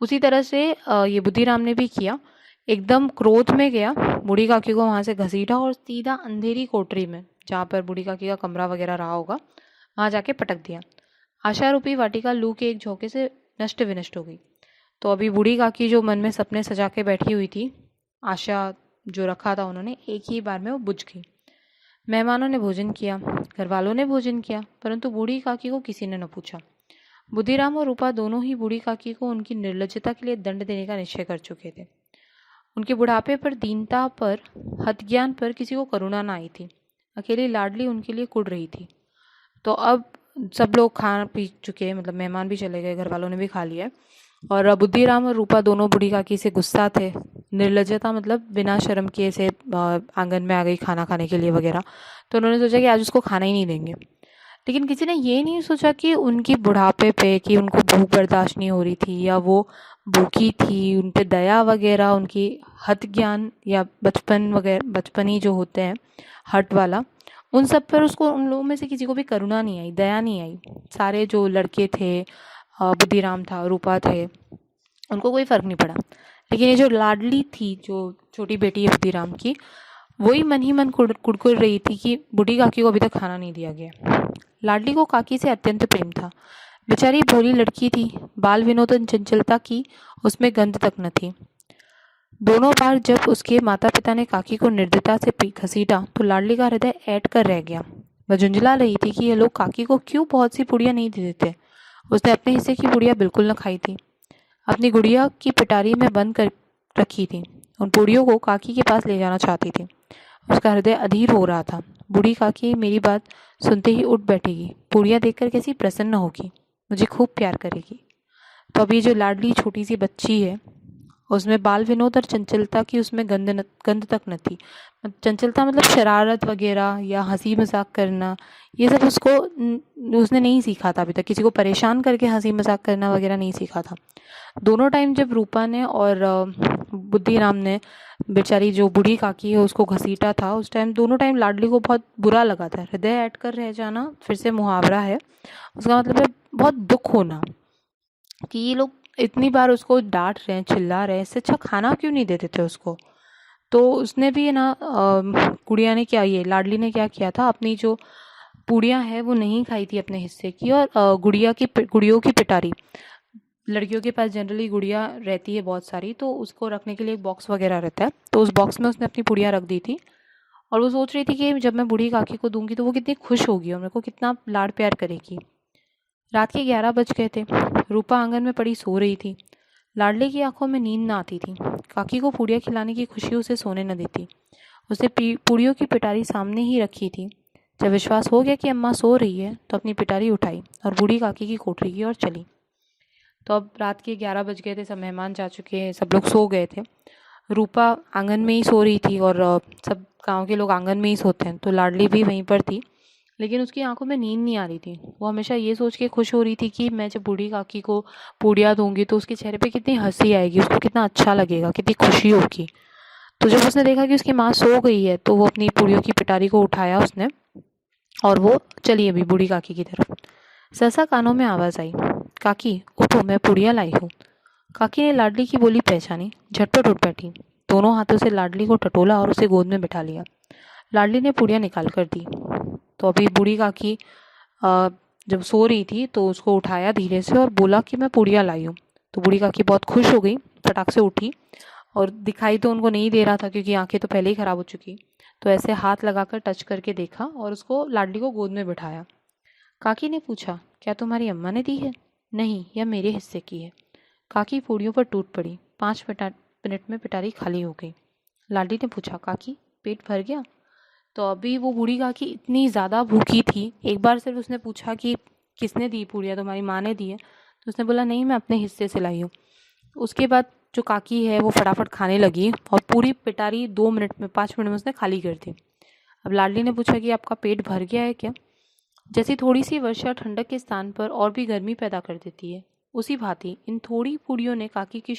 उसी तरह से ये बुद्धिराम ने भी किया। एकदम क्रोध में गया, बूढ़ी काकी को वहाँ से घसीटा और सीधा अंधेरी कोठरी में, जहाँ पर बूढ़ी काकी का कमरा वगैरह रहा होगा, वहाँ जाके पटक दिया। आशा रूपी वाटिका लू के एक झोंके से नष्ट विनष्ट हो गई। तो अभी बूढ़ी काकी जो मन में सपने सजा के बैठी हुई थी, आशा जो रखा था उन्होंने, एक ही बार में वो बुझ गई। मेहमानों ने भोजन किया, घर वालों ने भोजन किया, परंतु बूढ़ी काकी को किसी ने न पूछा। बुद्धिराम और रूपा दोनों ही बूढ़ी काकी को उनकी निर्लज्जता के लिए दंड देने का निश्चय कर चुके थे। उनके बुढ़ापे पर, दीनता पर, हतज्ञान पर किसी को करुणा न आई थी। अकेली लाडली उनके लिए कुढ़ रही थी। तो अब सब लोग खा पी चुके, मतलब मेहमान भी चले गए, घर वालों ने भी खा लिया, और बुद्धिराम और रूपा दोनों बूढ़ी काकी से गुस्सा थे। निर्लज्जता मतलब बिना शर्म किए ऐसे आंगन में आ गई खाना खाने के लिए वगैरह। तो उन्होंने सोचा कि आज उसको खाना ही नहीं देंगे। लेकिन किसी ने ये नहीं सोचा कि उनकी बुढ़ापे पे, कि उनको भूख बर्दाश्त नहीं हो रही थी या वो भूखी थी, उन पे दया वगैरह, उनकी हठ ज्ञान या बचपन वगैरह, बचपनी जो होते हैं हट वाला, उन सब पर उसको, उन लोगों में से किसी को भी करुणा नहीं आई, दया नहीं आई। सारे जो लड़के थे, बुद्धिराम था, रूपा थे, उनको कोई फ़र्क नहीं पड़ा। लेकिन ये जो लाडली थी, जो छोटी बेटी है बुद्धिराम की, वही मन ही मन कुड़कुड़ रही थी कि बूढ़ी काकी को अभी तक खाना नहीं दिया गया। लाडली को काकी से अत्यंत प्रेम था। बेचारी भोली लड़की थी, बाल विनोदन चंचलता की उसमें गंध तक न थी। दोनों बार जब उसके माता पिता ने काकी को निर्दयता से घसीटा तो लाडली का हृदय ऐंठ कर रह गया। वह झुंझला रही थी कि ये लोग काकी को क्यों बहुत सी पुड़िया नहीं दे देते। उसने अपने हिस्से की पुड़िया बिल्कुल न खाई थी, अपनी गुड़िया की पिटारी में बंद कर रखी थी। उन पुड़ियों को काकी के पास ले जाना चाहती थी। उसका हृदय अधीर हो रहा था। बूढ़ी काकी मेरी बात सुनते ही उठ बैठेगी, पुड़िया देखकर कैसी प्रसन्न होगी, मुझे खूब प्यार करेगी। तो अभी जो लाडली छोटी सी बच्ची है, उसमें बाल विनोद और चंचलता की उसमें गंध तक न थी। चंचलता मतलब शरारत वगैरह या हंसी मजाक करना, ये सब उसने नहीं सीखा था अभी तक। किसी को परेशान करके हंसी मजाक करना वगैरह नहीं सीखा था। दोनों टाइम जब रूपा ने और बुद्धिराम ने बेचारी जो बूढ़ी काकी है उसको घसीटा था, उस टाइम दोनों टाइम लाडली को बहुत बुरा लगा था। हृदय ऐंठ कर रह जाना फिर से मुहावरा है, उसका मतलब है बहुत दुख होना कि ये लोग इतनी बार उसको डांट रहे हैं, चिल्ला रहे हैं, इससे अच्छा खाना क्यों नहीं देते थे उसको। तो उसने भी ना, गुड़िया ने क्या, ये लाडली ने क्या किया था, अपनी जो पूड़ियाँ है वो नहीं खाई थी अपने हिस्से की, और गुड़ियों की पिटारी, लड़कियों के पास जनरली गुड़िया रहती है बहुत सारी, तो उसको रखने के लिए एक बॉक्स वगैरह रहता है, तो उस बॉक्स में उसने अपनी पुड़िया रख दी थी। और वो सोच रही थी कि जब मैं बूढ़ी काकी को दूंगी तो वो कितनी खुश होगी और मेरे को कितना लाड प्यार करेगी। रात के 11 बज गए थे। रूपा आंगन में पड़ी सो रही थी। लाडले की आंखों में नींद न आती थी। काकी को पूड़िया खिलाने की खुशी उसे सोने न देती। उसने पूड़ियों की पिटारी सामने ही रखी थी। जब विश्वास हो गया कि अम्मा सो रही है तो अपनी पिटारी उठाई और बूढ़ी काकी की कोठरी की ओर चली। तो अब रात के 11 बज गए थे, सब मेहमान जा चुके, सब लोग सो गए थे। रूपा आंगन में ही सो रही थी और सब गांव के लोग आंगन में ही सोते हैं, तो लाडली भी वहीं पर थी। लेकिन उसकी आंखों में नींद नहीं आ रही थी। वो हमेशा ये सोच के खुश हो रही थी कि मैं जब बूढ़ी काकी को पूड़िया दूंगी तो उसके चेहरे पे कितनी हंसी आएगी, उसको कितना अच्छा लगेगा, कितनी खुशी होगी। तो जब उसने देखा कि उसकी माँ सो गई है तो वो अपनी पूड़ियों की पिटारी को उठाया उसने, और वो चली अभी बूढ़ी काकी की तरफ। सहसा कानों में आवाज़ आई, काकी उठो, मैं पुड़िया लाई हूँ। काकी ने लाडली की बोली पहचानी, झटपट उठ बैठी, दोनों हाथों से लाडली को टटोला और उसे गोद में बिठा लिया। लाडली ने पुड़िया निकाल कर दी। तो अभी बूढ़ी काकी जब सो रही थी तो उसको उठाया धीरे से और बोला कि मैं पुड़िया लाई हूँ। तो बूढ़ी काकी बहुत खुश हो गई, फटाक से उठी, और दिखाई तो उनको नहीं दे रहा था क्योंकि आंखें तो पहले ही ख़राब हो चुकी। तो ऐसे हाथ लगाकर टच करके देखा और उसको, लाडली को गोद में बिठाया। काकी ने पूछा, क्या तुम्हारी अम्मा ने दी है? नहीं, यह मेरे हिस्से की है। काकी पूड़ियों पर टूट पड़ी। 5 मिनट में पिटारी खाली हो गई। लाडली ने पूछा, काकी पेट भर गया? तो अभी वो बूढ़ी काकी इतनी ज़्यादा भूखी थी, एक बार सिर्फ उसने पूछा कि किसने दी पूड़िया, तुम्हारी माँ ने दी है? तो उसने बोला नहीं, मैं अपने हिस्से से लाई हूँ। उसके बाद जो काकी है वो फटाफट खाने लगी और पूरी पिटारी 2 मिनट में, 5 मिनट में उसने खाली कर दी। अब लाडली ने पूछा कि आपका पेट भर गया है क्या? जैसी थोड़ी सी वर्षा ठंडक के स्थान पर और भी गर्मी पैदा कर देती है, उसी भांति इन थोड़ी पूड़ियों ने काकी की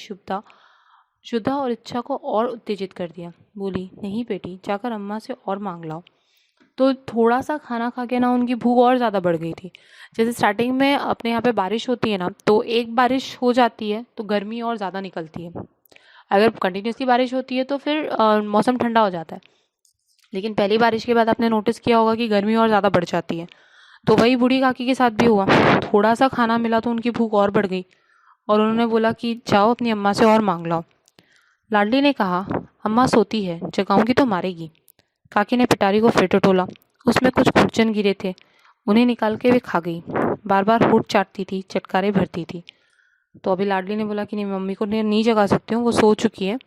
शुद्धा और इच्छा को और उत्तेजित कर दिया। बोली, नहीं बेटी, जाकर अम्मा से और मांग लाओ। तो थोड़ा सा खाना खा के ना उनकी भूख और ज़्यादा बढ़ गई थी। जैसे स्टार्टिंग में अपने यहाँ पे बारिश होती है ना, तो एक बारिश हो जाती है तो गर्मी और ज़्यादा निकलती है। अगर कंटिन्यूसली बारिश होती है तो फिर मौसम ठंडा हो जाता है। लेकिन पहली बारिश के बाद आपने नोटिस किया होगा कि गर्मी और ज़्यादा बढ़ जाती है। तो वही बूढ़ी काकी के साथ भी हुआ। थोड़ा सा खाना मिला तो उनकी भूख और बढ़ गई और उन्होंने बोला कि जाओ अपनी अम्मा से और मांग लाओ। लाडली ने कहा, अम्मा सोती है, जगाऊंगी तो मारेगी। काकी ने पिटारी को फिर टटोला। उसमें कुछ खुरचन गिरे थे, उन्हें निकाल के वे खा गई। बार बार होठ चाटती थी, चटकारे भरती थी। तो अभी लाडली ने बोला कि नहीं, मम्मी को नहीं जगा सकती हूँ, वो सो चुकी है,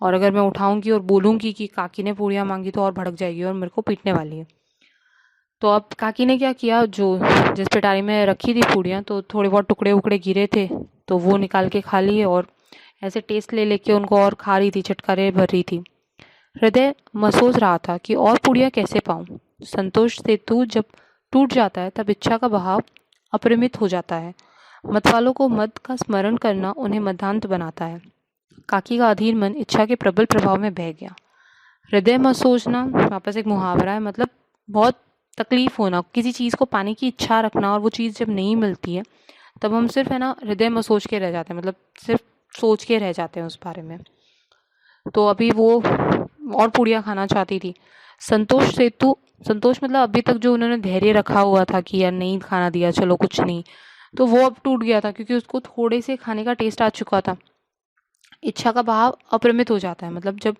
और अगर मैं उठाऊंगी और बोलूँगी कि काकी ने पूड़ियाँ मांगी तो और भड़क जाएगी और मेरे को पीटने वाली है। तो अब काकी ने क्या किया, जो जिस पिटारी में रखी थी पूड़ियाँ, तो थोड़े बहुत टुकड़े उकड़े गिरे थे तो वो निकाल के खा लिए और ऐसे टेस्ट ले लेके उनको और खा रही थी, चटकारे भर रही थी। हृदय महसूस रहा था कि और पूड़ियाँ कैसे पाऊँ। संतोष सेतु जब टूट जाता है तब इच्छा का बहाव अपरिमित हो जाता है। मतवालों को मद का स्मरण करना उन्हें मदांत बनाता है। काकी का अधीर मन इच्छा के प्रबल प्रभाव में बह गया। हृदय में सोचना वापस एक मुहावरा है, मतलब बहुत तकलीफ होना, किसी चीज़ को पाने की इच्छा रखना और वो चीज़ जब नहीं मिलती है तब हम सिर्फ है ना हृदय में सोच के रह जाते हैं, मतलब सिर्फ सोच के रह जाते हैं उस बारे में। तो अभी वो और पूड़ियाँ खाना चाहती थी। संतोष मतलब अभी तक जो उन्होंने धैर्य रखा हुआ था कि यार नहीं खाना दिया, चलो कुछ नहीं, तो वो अब टूट गया था क्योंकि उसको थोड़े से खाने का टेस्ट आ चुका था। इच्छा का भाव अपरिमित हो जाता है, मतलब जब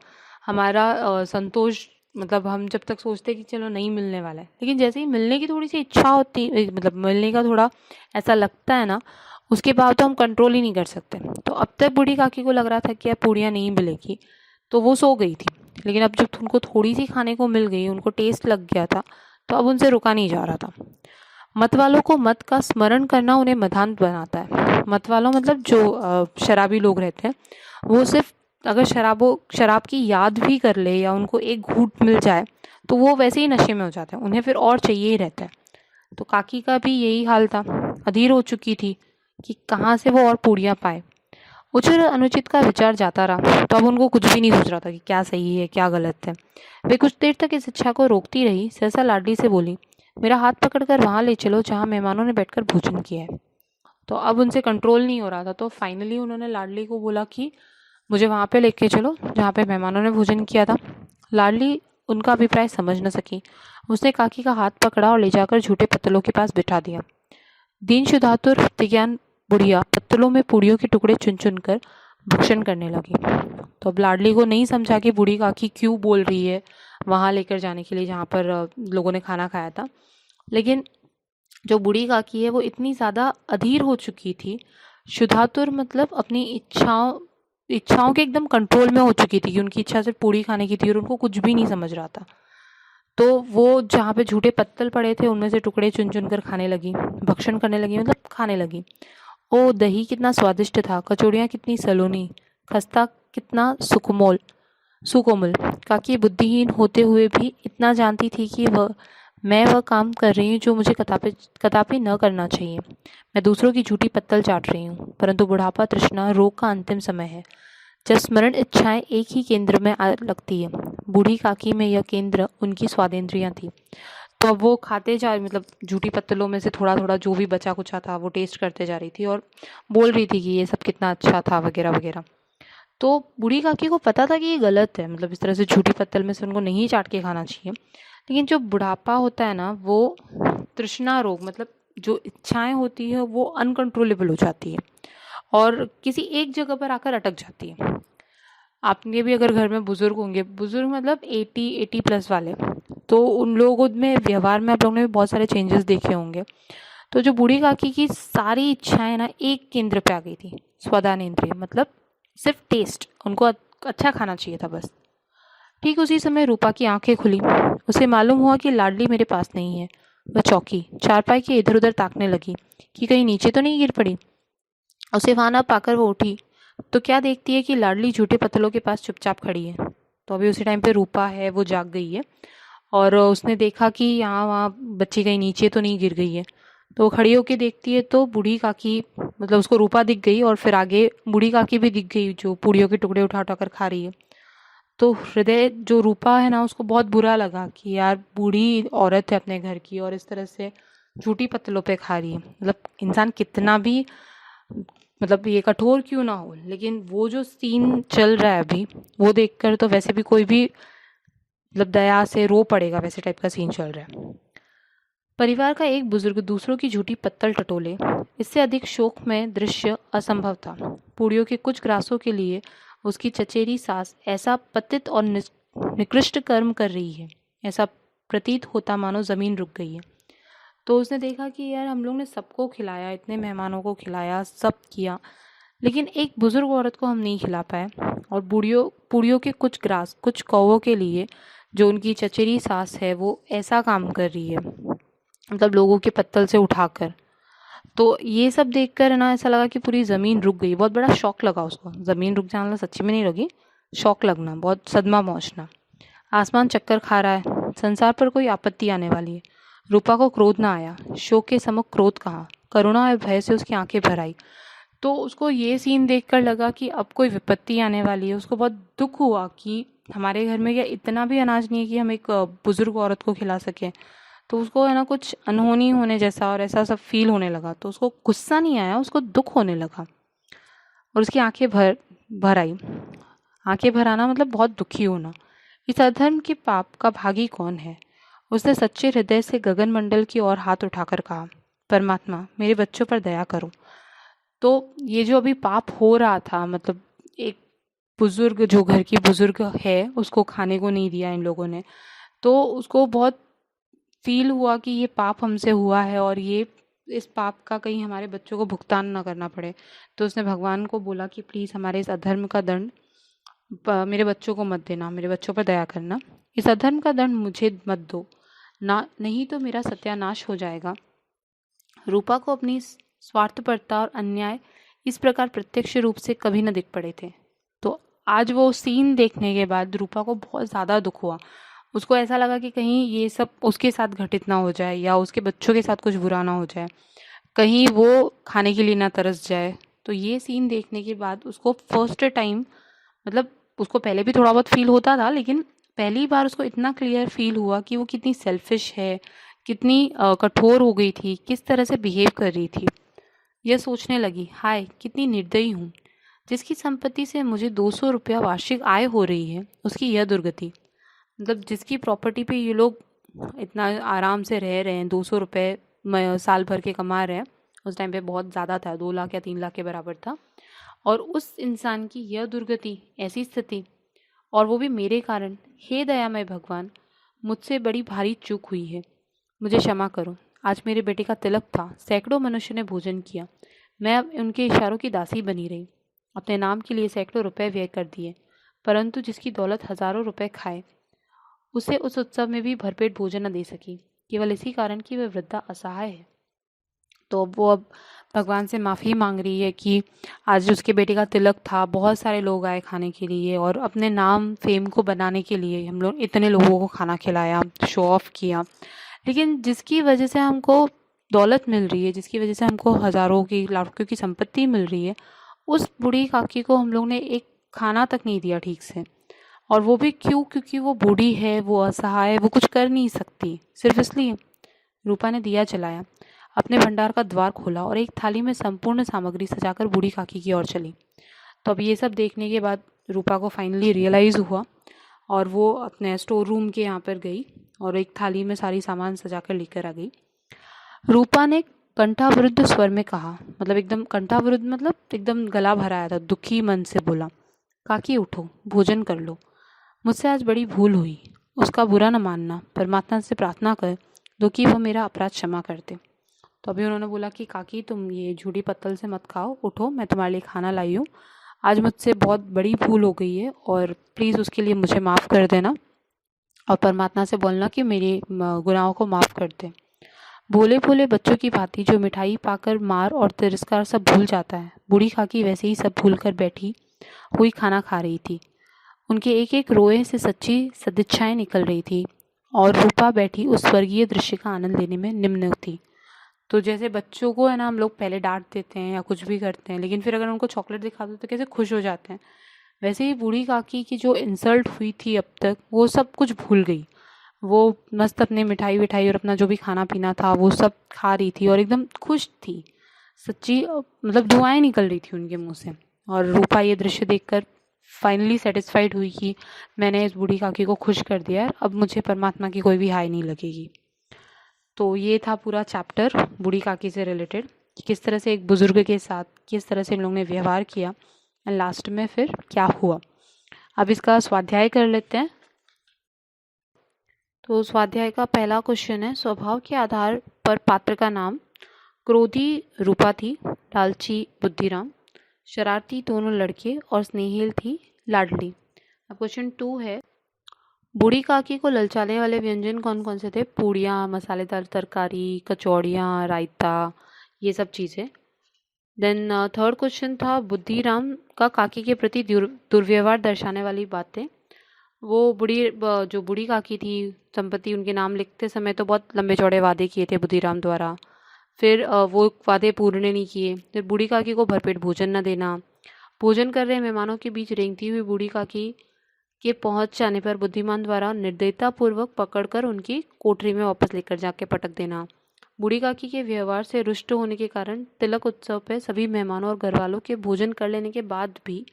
हमारा संतोष, मतलब हम जब तक सोचते हैं कि चलो नहीं मिलने वाला है, लेकिन जैसे ही मिलने की थोड़ी सी इच्छा होती, मतलब मिलने का थोड़ा ऐसा लगता है ना, उसके बाद तो हम कंट्रोल ही नहीं कर सकते। तो अब तक बूढ़ी काकी को लग रहा था कि अब पूड़ियाँ नहीं मिलेगी, तो वो सो गई थी। लेकिन अब जब उनको थोड़ी सी खाने को मिल गई, उनको टेस्ट लग गया था, तो अब उनसे रुका नहीं जा रहा था। मत वालों को मत का स्मरण करना उन्हें मदांत बनाता है। मत वालों मतलब जो शराबी लोग रहते हैं, वो सिर्फ अगर शराब की याद भी कर ले या उनको एक घूंट मिल जाए तो वो वैसे ही नशे में हो जाते हैं, उन्हें फिर और चाहिए ही रहता है। तो काकी का भी यही हाल था। अधीर हो चुकी थी कि कहाँ से वो और पूड़ियाँ पाए। उचित अनुचित का विचार जाता रहा, तो अब उनको कुछ भी नहीं सूझ रहा था कि क्या सही है क्या गलत है। वे कुछ देर तक इस इच्छा को रोकती रही। सहसा लाडली से बोली, मेरा हाथ पकड़कर वहाँ ले चलो जहाँ मेहमानों ने बैठकर भोजन किया है। तो अब उनसे कंट्रोल नहीं हो रहा था, तो फाइनली उन्होंने लाडली को बोला कि मुझे वहाँ पे लेके चलो जहाँ पे मेहमानों ने भोजन किया था। लाडली उनका अभिप्राय समझ न सकी। उसने काकी का हाथ पकड़ा और ले जाकर झूठे पत्तलों के पास बिठा दिया। दीन शुद्धातुर विज्ञान बुढ़िया पत्तलों में पूड़ियों के टुकड़े चुन चुन कर भक्षण करने लगी। तो अब लाडली को नहीं समझा कि बूढ़ी काकी क्यों बोल रही है वहाँ लेकर जाने के लिए जहाँ पर लोगों ने खाना खाया था। लेकिन जो बूढ़ी काकी है वो इतनी ज़्यादा अधीर हो चुकी थी, शुद्धातुर मतलब अपनी इच्छाओं के एकदम कंट्रोल में हो चुकी थी कि उनकी इच्छा सिर्फ पूड़ी खाने की थी और उनको कुछ भी नहीं समझ रहा था। तो वो जहाँ पे झूठे पत्तल पड़े थे उनमें से टुकड़े चुन चुन कर खाने लगी, भक्षण करने लगी, मतलब खाने लगी। ओ दही कितना स्वादिष्ट था, कचौड़ियाँ कितनी सलोनी, खस्ता कितना सुकोमल। काकी बुद्धिहीन होते हुए भी इतना जानती थी कि मैं वह काम कर रही हूँ जो मुझे कदापि न करना चाहिए। मैं दूसरों की झूठी पत्तल चाट रही हूँ, परंतु बुढ़ापा, तृष्णा, रोग का अंतिम समय है जब स्मरण इच्छाएं एक ही केंद्र में लगती है। बूढ़ी काकी में यह केंद्र उनकी स्वादेंद्रियां थी। तो अब वो खाते जा, मतलब झूठी पत्तलों में से थोड़ा थोड़ा जो भी बचा कुचा था वो टेस्ट करते जा रही थी और बोल रही थी कि ये सब कितना अच्छा था वगैरह वगैरह। तो बूढ़ी काकी को पता था कि ये गलत है, मतलब इस तरह से झूठी पत्तल में से उनको नहीं चाट के खाना चाहिए। लेकिन जो बुढ़ापा होता है ना, वो तृष्णा रोग, मतलब जो इच्छाएं होती है वो अनकंट्रोलेबल हो जाती है और किसी एक जगह पर आकर अटक जाती है। आपके भी अगर घर में बुजुर्ग होंगे, बुजुर्ग मतलब 80 प्लस वाले, तो उन लोगों में व्यवहार में आप लोगों ने भी बहुत सारे चेंजेस देखे होंगे। तो जो बूढ़ी काकी की सारी इच्छाएं ना एक केंद्र पे आ गई थी, स्वादानेंद्रिय, मतलब सिर्फ टेस्ट, उनको अच्छा खाना चाहिए था बस। ठीक उसी समय रूपा की आंखें खुली। उसे मालूम हुआ कि लाडली मेरे पास नहीं है। वह चौंकी, चारपाई के इधर उधर ताकने लगी कि कहीं नीचे तो नहीं गिर पड़ी। उसे वहां न पाकर वो उठी तो क्या देखती है कि लाडली झूठे पत्तलों के पास चुपचाप खड़ी है। तो अभी उसी टाइम पे रूपा है वो जाग गई है और उसने देखा कि यहाँ वहाँ बच्ची कहीं नीचे तो नहीं गिर गई है। तो वो खड़ी होके देखती है तो बूढ़ी काकी, मतलब उसको रूपा दिख गई और फिर आगे बूढ़ी काकी भी दिख गई जो पूड़ियों के टुकड़े उठा उठा कर खा रही है। तो हृदय जो रूपा है ना, उसको बहुत बुरा लगा कि यार बूढ़ी औरत है अपने घर की और इस तरह से झूठी पत्तलों पे खा रही है। मतलब इंसान कितना भी, मतलब ये कठोर क्यों ना हो, लेकिन वो जो सीन चल रहा है अभी वो देखकर तो वैसे भी कोई भी मतलब दया से रो पड़ेगा, वैसे टाइप का सीन चल रहा है। परिवार का एक बुजुर्ग दूसरों की झूठी पत्तल टटोले, इससे अधिक शोकमय दृश्य असंभव था। पूड़ियों के कुछ ग्रासों के लिए उसकी चचेरी सास ऐसा पतित और निकृष्ट कर्म कर रही है, ऐसा प्रतीत होता मानो जमीन रुक गई है। तो उसने देखा कि यार हम लोग ने सबको खिलाया, इतने मेहमानों को खिलाया, सब किया, लेकिन एक बुजुर्ग औरत को हम नहीं खिला पाए। और पूड़ियों के कुछ ग्रास, कुछ कौवों के लिए जो उनकी चचेरी सास है वो ऐसा काम कर रही है, मतलब लोगों के पत्तल से उठाकर। तो ये सब देखकर ना ऐसा लगा कि पूरी ज़मीन रुक गई। बहुत बड़ा शॉक लगा उसको। ज़मीन रुक जाना सच्ची में नहीं रुकी, शॉक लगना, बहुत सदमा पहुंचना। आसमान चक्कर खा रहा है, संसार पर कोई आपत्ति आने वाली है। रूपा को क्रोध ना आया, शोक के सम्मुख क्रोध कहाँ, करुणा और भय से उसकी आंखें भर आई। तो उसको ये सीन देखकर लगा कि अब कोई विपत्ति आने वाली है। उसको बहुत दुख हुआ कि हमारे घर में क्या इतना भी अनाज नहीं है कि हम एक बुजुर्ग औरत को खिला सकें। तो उसको है ना कुछ अनहोनी होने जैसा और ऐसा सब फील होने लगा। तो उसको गुस्सा नहीं आया, उसको दुख होने लगा और उसकी आंखें भर भर आई। आंखें भर आना मतलब बहुत दुखी होना। इस अधर्म के पाप का भागी कौन है? उसने सच्चे हृदय से गगन मंडल की ओर हाथ उठाकर कहा, परमात्मा मेरे बच्चों पर दया करो। तो ये जो अभी पाप हो रहा था, मतलब एक बुजुर्ग जो घर की बुजुर्ग है उसको खाने को नहीं दिया इन लोगों ने, तो उसको बहुत फील हुआ कि ये पाप हमसे हुआ है और ये इस पाप का कहीं हमारे बच्चों को भुगतान ना करना पड़े। तो उसने भगवान को बोला कि प्लीज़ हमारे इस अधर्म का दंड मेरे बच्चों को मत देना, मेरे बच्चों पर दया करना। इस अधर्म का दंड मुझे मत दो ना, नहीं तो मेरा सत्यानाश हो जाएगा। रूपा को अपनी स्वार्थपरता और अन्याय इस प्रकार प्रत्यक्ष रूप से कभी न दिख पड़े थे। तो आज वो सीन देखने के बाद रूपा को बहुत ज़्यादा दुख हुआ। उसको ऐसा लगा कि कहीं ये सब उसके साथ घटित ना हो जाए या उसके बच्चों के साथ कुछ बुरा ना हो जाए, कहीं वो खाने के लिए ना तरस जाए। तो ये सीन देखने के बाद उसको फर्स्ट टाइम, मतलब उसको पहले भी थोड़ा बहुत फील होता था, लेकिन पहली बार उसको इतना क्लियर फील हुआ कि वो कितनी सेल्फिश है, कितनी कठोर हो गई थी, किस तरह से बिहेव कर रही थी। यह सोचने लगी, हाय कितनी निर्दयी हूँ। जिसकी संपत्ति से मुझे 200 रुपया वार्षिक आय हो रही है, उसकी यह दुर्गति। मतलब जिसकी प्रॉपर्टी पे ये लोग इतना आराम से रह रहे हैं, 200 रुपये साल भर के कमा रहे हैं। उस टाइम पे बहुत ज़्यादा था, 2 लाख या 3 लाख के बराबर था। और उस इंसान की यह दुर्गति, ऐसी स्थिति, और वो भी मेरे कारण। हे दयामय भगवान, मुझसे बड़ी भारी चूक हुई है, मुझे क्षमा करो। आज मेरे बेटे का तिलक था, सैकड़ों मनुष्य ने भोजन किया, मैं अब उनके इशारों की दासी बनी रही। अपने नाम के लिए सैकड़ों रुपए व्यय कर दिए, परंतु जिसकी दौलत हजारों रुपए खाए, उसे उस उत्सव में भी भरपेट भोजन न दे सकी, केवल इसी कारण कि वह वृद्धा असहाय है। तो वो अब भगवान से माफ़ी मांग रही है कि आज उसके बेटे का तिलक था, बहुत सारे लोग आए खाने के लिए और अपने नाम फेम को बनाने के लिए हम लोग इतने लोगों को खाना खिलाया, शो ऑफ किया। लेकिन जिसकी वजह से हमको दौलत मिल रही है, जिसकी वजह से हमको हज़ारों की लाखों की संपत्ति मिल रही है, उस बूढ़ी काकी को हम लोग ने एक खाना तक नहीं दिया ठीक से। और वो भी क्यों? क्योंकि वो बूढ़ी है, वो असहाय है, वो कुछ कर नहीं सकती, सिर्फ इसलिए। रूपा ने दिया जलाया, अपने भंडार का द्वार खोला और एक थाली में संपूर्ण सामग्री सजाकर बूढ़ी काकी की ओर चली। तो अब ये सब देखने के बाद रूपा को फाइनली रियलाइज़ हुआ और वो अपने स्टोर रूम के यहाँ पर गई और एक थाली में सारी सामान सजाकर लेकर आ गई। रूपा ने कंठावरुद्ध स्वर में कहा, मतलब एकदम कंठावरुद्ध, मतलब एकदम गला भरा आया था, दुखी मन से बोला, काकी उठो, भोजन कर लो। मुझसे आज बड़ी भूल हुई, उसका बुरा न मानना। परमात्मा से प्रार्थना कर दो कि वह मेरा अपराध क्षमा कर दे। तो अभी उन्होंने बोला कि काकी तुम ये झूठी पत्तल से मत खाओ, उठो, मैं तुम्हारे लिए खाना लाई हूँ। आज मुझसे बहुत बड़ी भूल हो गई है और प्लीज़ उसके लिए मुझे माफ़ कर देना और परमात्मा से बोलना कि मेरे गुनाहों को माफ़ कर दे। भोले भोले बच्चों की भांति जो मिठाई पाकर मार और तिरस्कार सब भूल जाता है, बूढ़ी काकी वैसे ही सब भूल कर बैठी हुई खाना खा रही थी। उनके एक एक रोए से सच्ची सदिच्छाएं निकल रही थी और रूपा बैठी उस स्वर्गीय दृश्य का आनंद लेने में निम्न थी। तो जैसे बच्चों को है ना हम लोग पहले डांट देते हैं या कुछ भी करते हैं, लेकिन फिर अगर उनको चॉकलेट दिखा दो तो कैसे खुश हो जाते हैं, वैसे ही बूढ़ी काकी की जो इंसल्ट हुई थी अब तक, वो सब कुछ भूल गई। वो मस्त अपने मिठाई विठाई और अपना जो भी खाना पीना था वो सब खा रही थी और एकदम खुश थी, सच्ची मतलब दुआएं निकल रही थी उनके मुंह से। और रूपा ये दृश्य देखकर फाइनली सेटिस्फाइड हुई कि मैंने इस बूढ़ी काकी को खुश कर दिया है, अब मुझे परमात्मा की कोई भी हाय नहीं लगेगी। तो ये था पूरा चैप्टर बूढ़ी काकी से रिलेटेड, कि किस तरह से एक बुजुर्ग के साथ किस तरह से इन लोगों ने व्यवहार किया एंड लास्ट में फिर क्या हुआ। अब इसका स्वाध्याय कर लेते हैं। तो स्वाध्याय का पहला क्वेश्चन है, स्वभाव के आधार पर पात्र का नाम। क्रोधी रूपा थी, लालची बुद्धिराम, शरारती दोनों लड़के और स्नेहिल थी लाडली। अब क्वेश्चन 2 है, बूढ़ी काकी को ललचाने वाले व्यंजन कौन कौन से थे? पूड़ियाँ, मसालेदार तरकारी, कचौड़ियाँ, रायता, ये सब चीज़ें। देन थर्ड क्वेश्चन था बुद्धिराम का काकी के प्रति दुर्व्यवहार दर्शाने वाली बातें। वो जो बूढ़ी काकी थी, संपत्ति उनके नाम लिखते समय तो बहुत लंबे चौड़े वादे किए थे बुद्धिराम द्वारा, फिर वो वादे पूर्ण नहीं किए। फिर बूढ़ी काकी को भरपेट भोजन न देना, भोजन कर रहे मेहमानों के बीच रेंगती हुई बूढ़ी काकी के पहुंच जाने पर बुद्धिमान द्वारा निर्दयतापूर्वक पकड़कर उनकी कोठरी में वापस लेकर जाके पटक देना। बूढ़ी काकी के व्यवहार से रुष्ट होने के कारण तिलक उत्सव पर सभी मेहमानों और घरवालों के भोजन कर लेने के बाद भी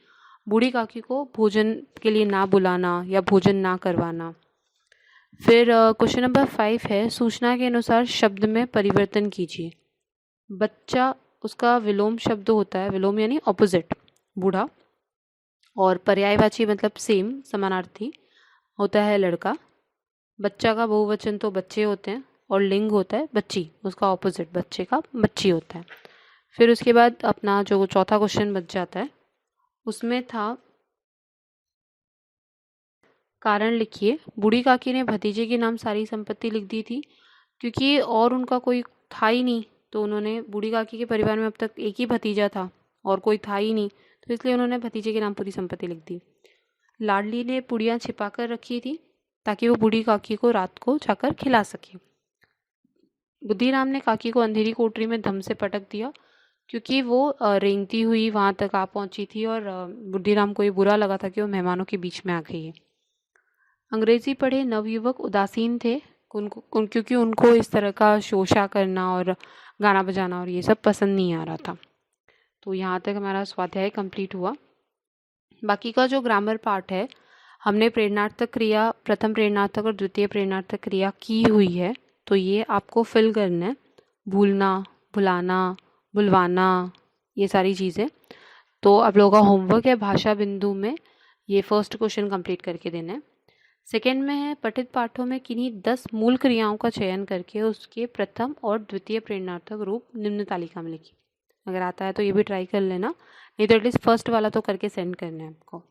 बूढ़ी काकी को भोजन के लिए ना बुलाना या भोजन ना करवाना। फिर क्वेश्चन नंबर 5 है, सूचना के अनुसार शब्द में परिवर्तन कीजिए। बच्चा उसका विलोम शब्द होता है, विलोम यानी ऑपोजिट, बूढ़ा, और पर्यायवाची मतलब सेम, समानार्थी होता है लड़का। बच्चा का बहुवचन तो बच्चे होते हैं और लिंग होता है बच्ची, उसका ऑपोजिट बच्चे का बच्ची होता है। फिर उसके बाद अपना जो चौथा क्वेश्चन बच जाता है उसमें था कारण लिखिए। बूढ़ी काकी ने भतीजे के नाम सारी संपत्ति लिख दी थी क्योंकि और उनका कोई था ही नहीं, तो उन्होंने, बूढ़ी काकी के परिवार में अब तक एक ही भतीजा था और कोई था ही नहीं, तो इसलिए उन्होंने भतीजे के नाम पूरी संपत्ति लिख दी। लाडली ने पुड़ियाँ छिपा कर रखी थी ताकि वो बूढ़ी काकी को रात को जाकर खिला सके। बुद्धिराम ने काकी को अंधेरी कोठरी में धम से पटक दिया क्योंकि वो रेंगती हुई वहाँ तक आ पहुँची थी और बुद्धिराम को ये बुरा लगा था कि वो मेहमानों के बीच में आ गई है। अंग्रेजी पढ़े नवयुवक उदासीन थे क्योंकि उनको इस तरह का शोशा करना और गाना बजाना और ये सब पसंद नहीं आ रहा था। तो यहाँ तक हमारा स्वाध्याय कंप्लीट हुआ। बाकी का जो ग्रामर पार्ट है, हमने प्रेरणार्थक क्रिया, प्रथम प्रेरणार्थक और द्वितीय प्रेरणार्थक क्रिया की हुई है, तो ये आपको फिल करना है, भूलना, भुलाना, बुलवाना, ये सारी चीज़ें। तो आप लोगों का होमवर्क है भाषा बिंदु में ये फर्स्ट क्वेश्चन कंप्लीट करके देना है। सेकेंड में है पठित पाठों में किन्हीं 10 मूल क्रियाओं का चयन करके उसके प्रथम और द्वितीय प्रेरणार्थक रूप निम्न तालिका में लिखिए। अगर आता है तो ये भी ट्राई कर लेना, नहीं तो एटलीस्ट फर्स्ट वाला तो करके सेंड करना है आपको।